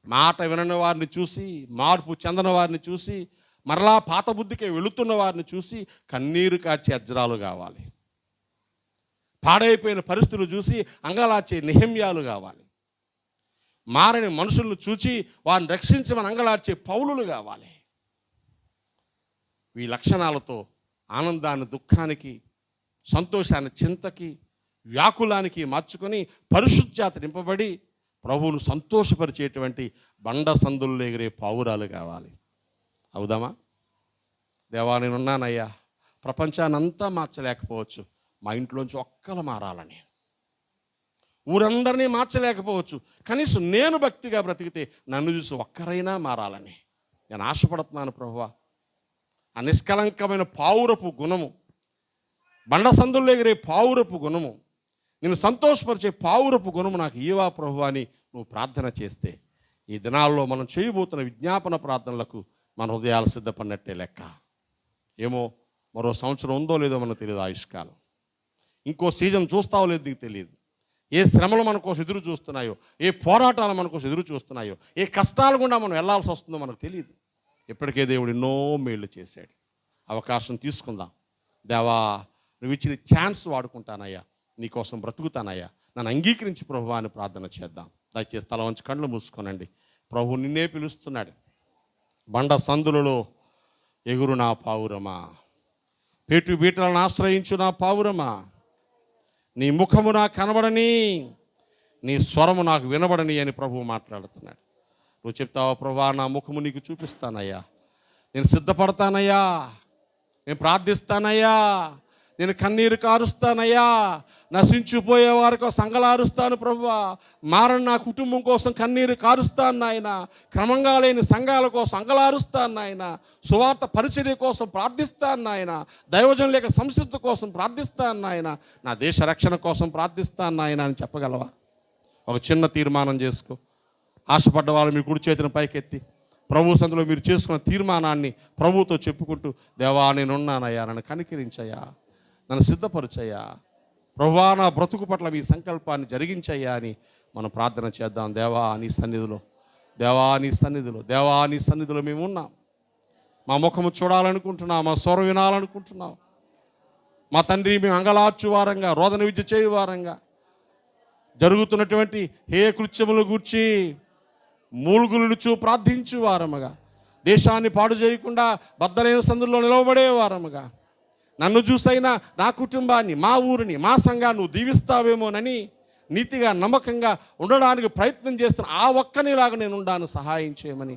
మాట వినని వారిని చూసి, మార్పు చెందని వారిని చూసి, మరలా పాత బుద్ధికే వెళుతున్న వారిని చూసి కన్నీరు కార్చే ఎజ్రాలు కావాలి. పాడైపోయిన పరిస్థితులు చూసి అంగలార్చే నెహెమ్యాలు కావాలి. మారని మనుషులను చూచి వారిని రక్షించమని అంగలార్చే పౌలులు కావాలి. ఈ లక్షణాలతో ఆనందాన్ని దుఃఖానికి, సంతోషాన్ని చింతకి, వ్యాకులానికి మార్చుకొని పరిశుద్ధాత నింపబడి ప్రభువును సంతోషపరిచేటువంటి బండ సందుల్లో ఎగిరే పావురాలు కావాలి. అవుదామా? దేవా నేనున్నానయ్యా, ప్రపంచాన్ని అంతా మార్చలేకపోవచ్చు, మా ఇంట్లోంచి ఒక్కరు మారాలని. ఊరందరినీ మార్చలేకపోవచ్చు, కనీసం నేను భక్తిగా బ్రతికితే నన్ను చూసి ఒక్కరైనా మారాలని. నేను ఆశపడుతున్నాను ప్రభువా. ఆ నిష్కలంకమైన పావురపు గుణము, బండ సందుల్లో ఎగిరే పావురపు గుణము, నేను సంతోషపరిచే పావురపు గుణము నాకు ఇయ్యవా ప్రభువా అని నువ్వు ప్రార్థన చేస్తే ఈ దినాల్లో మనం చేయబోతున్న విజ్ఞాపన ప్రార్థనలకు మన హృదయాలు సిద్ధపడినట్టే లెక్క. ఏమో మరో సంవత్సరం ఉందో లేదో మనకు తెలియదు, ఆయుష్కాలం ఇంకో సీజన్ చూస్తావో లేదు నీకు తెలియదు. ఏ శ్రమలు మన కోసం ఎదురు చూస్తున్నాయో, ఏ పోరాటాలు మన కోసం ఎదురు చూస్తున్నాయో, ఏ కష్టాల గుండా మనం వెళ్ళాల్సి వస్తుందో మనకు తెలియదు. ఇప్పటికే దేవుడు ఎన్నో మేళ్ళు చేశాడు. అవకాశం తీసుకుందాం. దేవా, నువ్వు ఇచ్చిన ఛాన్స్ వాడుకుంటానయ్యా, నీకోసం బ్రతుకుతానయ్యా, నన్ను అంగీకరించి ప్రభువా అని ప్రార్థన చేద్దాం. దయచేసి తల వంచి కళ్ళు మూసుకోనండి. ప్రభు నిన్నే పిలుస్తున్నాడు. బండ సందులలో ఎగురు నా పావురమా, పేటు బీటలను ఆశ్రయించు నా పావురమా, నీ ముఖము నాకు కనబడని, నీ స్వరము నాకు వినబడని అని ప్రభువు మాట్లాడుతున్నాడు. నువ్వు చెప్తావా, ప్రభువా నా ముఖము నీకు చూపిస్తానయ్యా, నేను సిద్ధపడతానయ్యా, నేను ప్రార్థిస్తానయ్యా, నేను కన్నీరు కారుస్తానయ్యా, నశించిపోయే వారి కోసం అంగలారుస్తాను ప్రభువా, మారని నా కుటుంబం కోసం కన్నీరు కారుస్తాను నాయన, క్రమంగా లేని సంఘాల కోసం అంగలారుస్తాను నాయన, సువార్త పరిచర్య కోసం ప్రార్థిస్తాను నాయన, దైవజనుల యొక్క సంసిద్ధి కోసం ప్రార్థిస్తాను నాయన, నా దేశ రక్షణ కోసం ప్రార్థిస్తాను నాయన అని చెప్పగలవా? ఒక చిన్న తీర్మానం చేసుకో. ఆశపడ్డ వాళ్ళు మీ కుడి చేతిని పైకెత్తి ప్రభు సందులో మీరు చేసుకున్న తీర్మానాన్ని ప్రభువుతో చెప్పుకుంటూ, దేవా నేనున్నానయ్యా, నన్ను కనికరించయ్యా, నన్ను సిద్ధపరచయ్యా, ప్రభువా నా బ్రతుకు పట్ల మీ సంకల్పాన్ని జరిగించయ్యా అని మనం ప్రార్థన చేద్దాం. దేవా నీ సన్నిధిలో, దేవా నీ సన్నిధిలో, దేవా నీ సన్నిధిలో మేము ఉన్నాం. మా ముఖము చూడాలనుకుంటున్నాం, మా స్వరం వినాలనుకుంటున్నాం. మా తండ్రి, మేము అంగలార్చు వారంగా, రోదన విద్య చేయు వారంగా, జరుగుతున్నటువంటి హే కృత్యముల గూర్చి మూలుగులుచు ప్రార్థించు వారముగా, దేశాన్ని పాడు చేయకుండా బద్దలైన సందుల్లో నిలవబడే వారముగా, నన్ను చూసైనా నా కుటుంబాన్ని, మా ఊరిని, మా సంఘాన్ని నువ్వు దీవిస్తావేమోనని నీతిగా నమ్మకంగా ఉండడానికి ప్రయత్నం చేస్తున్న ఆ ఒక్కనిలాగా నేను ఉండాను, సహాయం చేయమని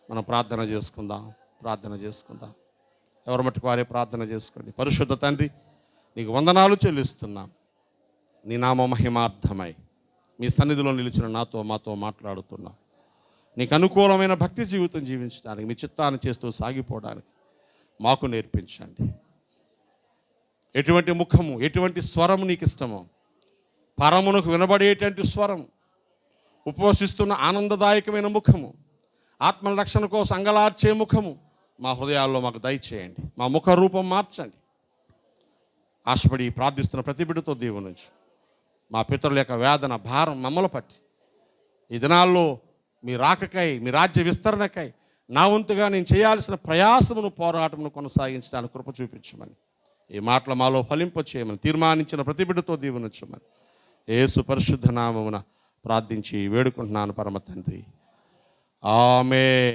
మనం ప్రార్థన చేసుకుందాం. ప్రార్థన చేసుకుందాం. ఎవరి మట్టుకు వారే ప్రార్థన చేసుకోండి. పరిశుద్ధ తండ్రి, నీకు వందనాలు చెల్లిస్తున్నాం. నీ నామ మహిమార్థమై మీ సన్నిధిలో నిలిచిన నాతో మాతో మాట్లాడుతున్నాం. నీకు అనుకూలమైన భక్తి జీవితం జీవించడానికి, మీ చిత్తాన్ని చేస్తూ సాగిపోవడానికి మాకు నేర్పించండి. ఎటువంటి ముఖము, ఎటువంటి స్వరము నీకు ఇష్టమో, పరమునకు వినబడేటువంటి స్వరం, ఉపవసిస్తున్న ఆనందదాయకమైన ముఖము, ఆత్మల రక్షణ కోసం అంగలార్చే ముఖము మా హృదయాల్లో మాకు దయచేయండి. మా ముఖ రూపం మార్చండి. ఆశపడి ప్రార్థిస్తున్న ప్రతి బిడ్డతో దేవుని నుంచి మా పితరుల యొక్క వేదన భారం మమ్మల్ని పట్టి ఈ దినాల్లో మీ రాకకై, మీ రాజ్య విస్తరణకై నా వంతుగా నేను చేయాల్సిన ప్రయాసమును, పోరాటమును కొనసాగించడానికి కృప చూపించమని, ఈ మాటలు మాలో ఫలింపచేయమని తీర్మానించిన ప్రతి బిడ్డతో దీవెనొచ్చమని యేసు పరిశుద్ధ నామమున ప్రార్థించి వేడుకుంటున్నాను పరమ తండ్రి. ఆమేన్.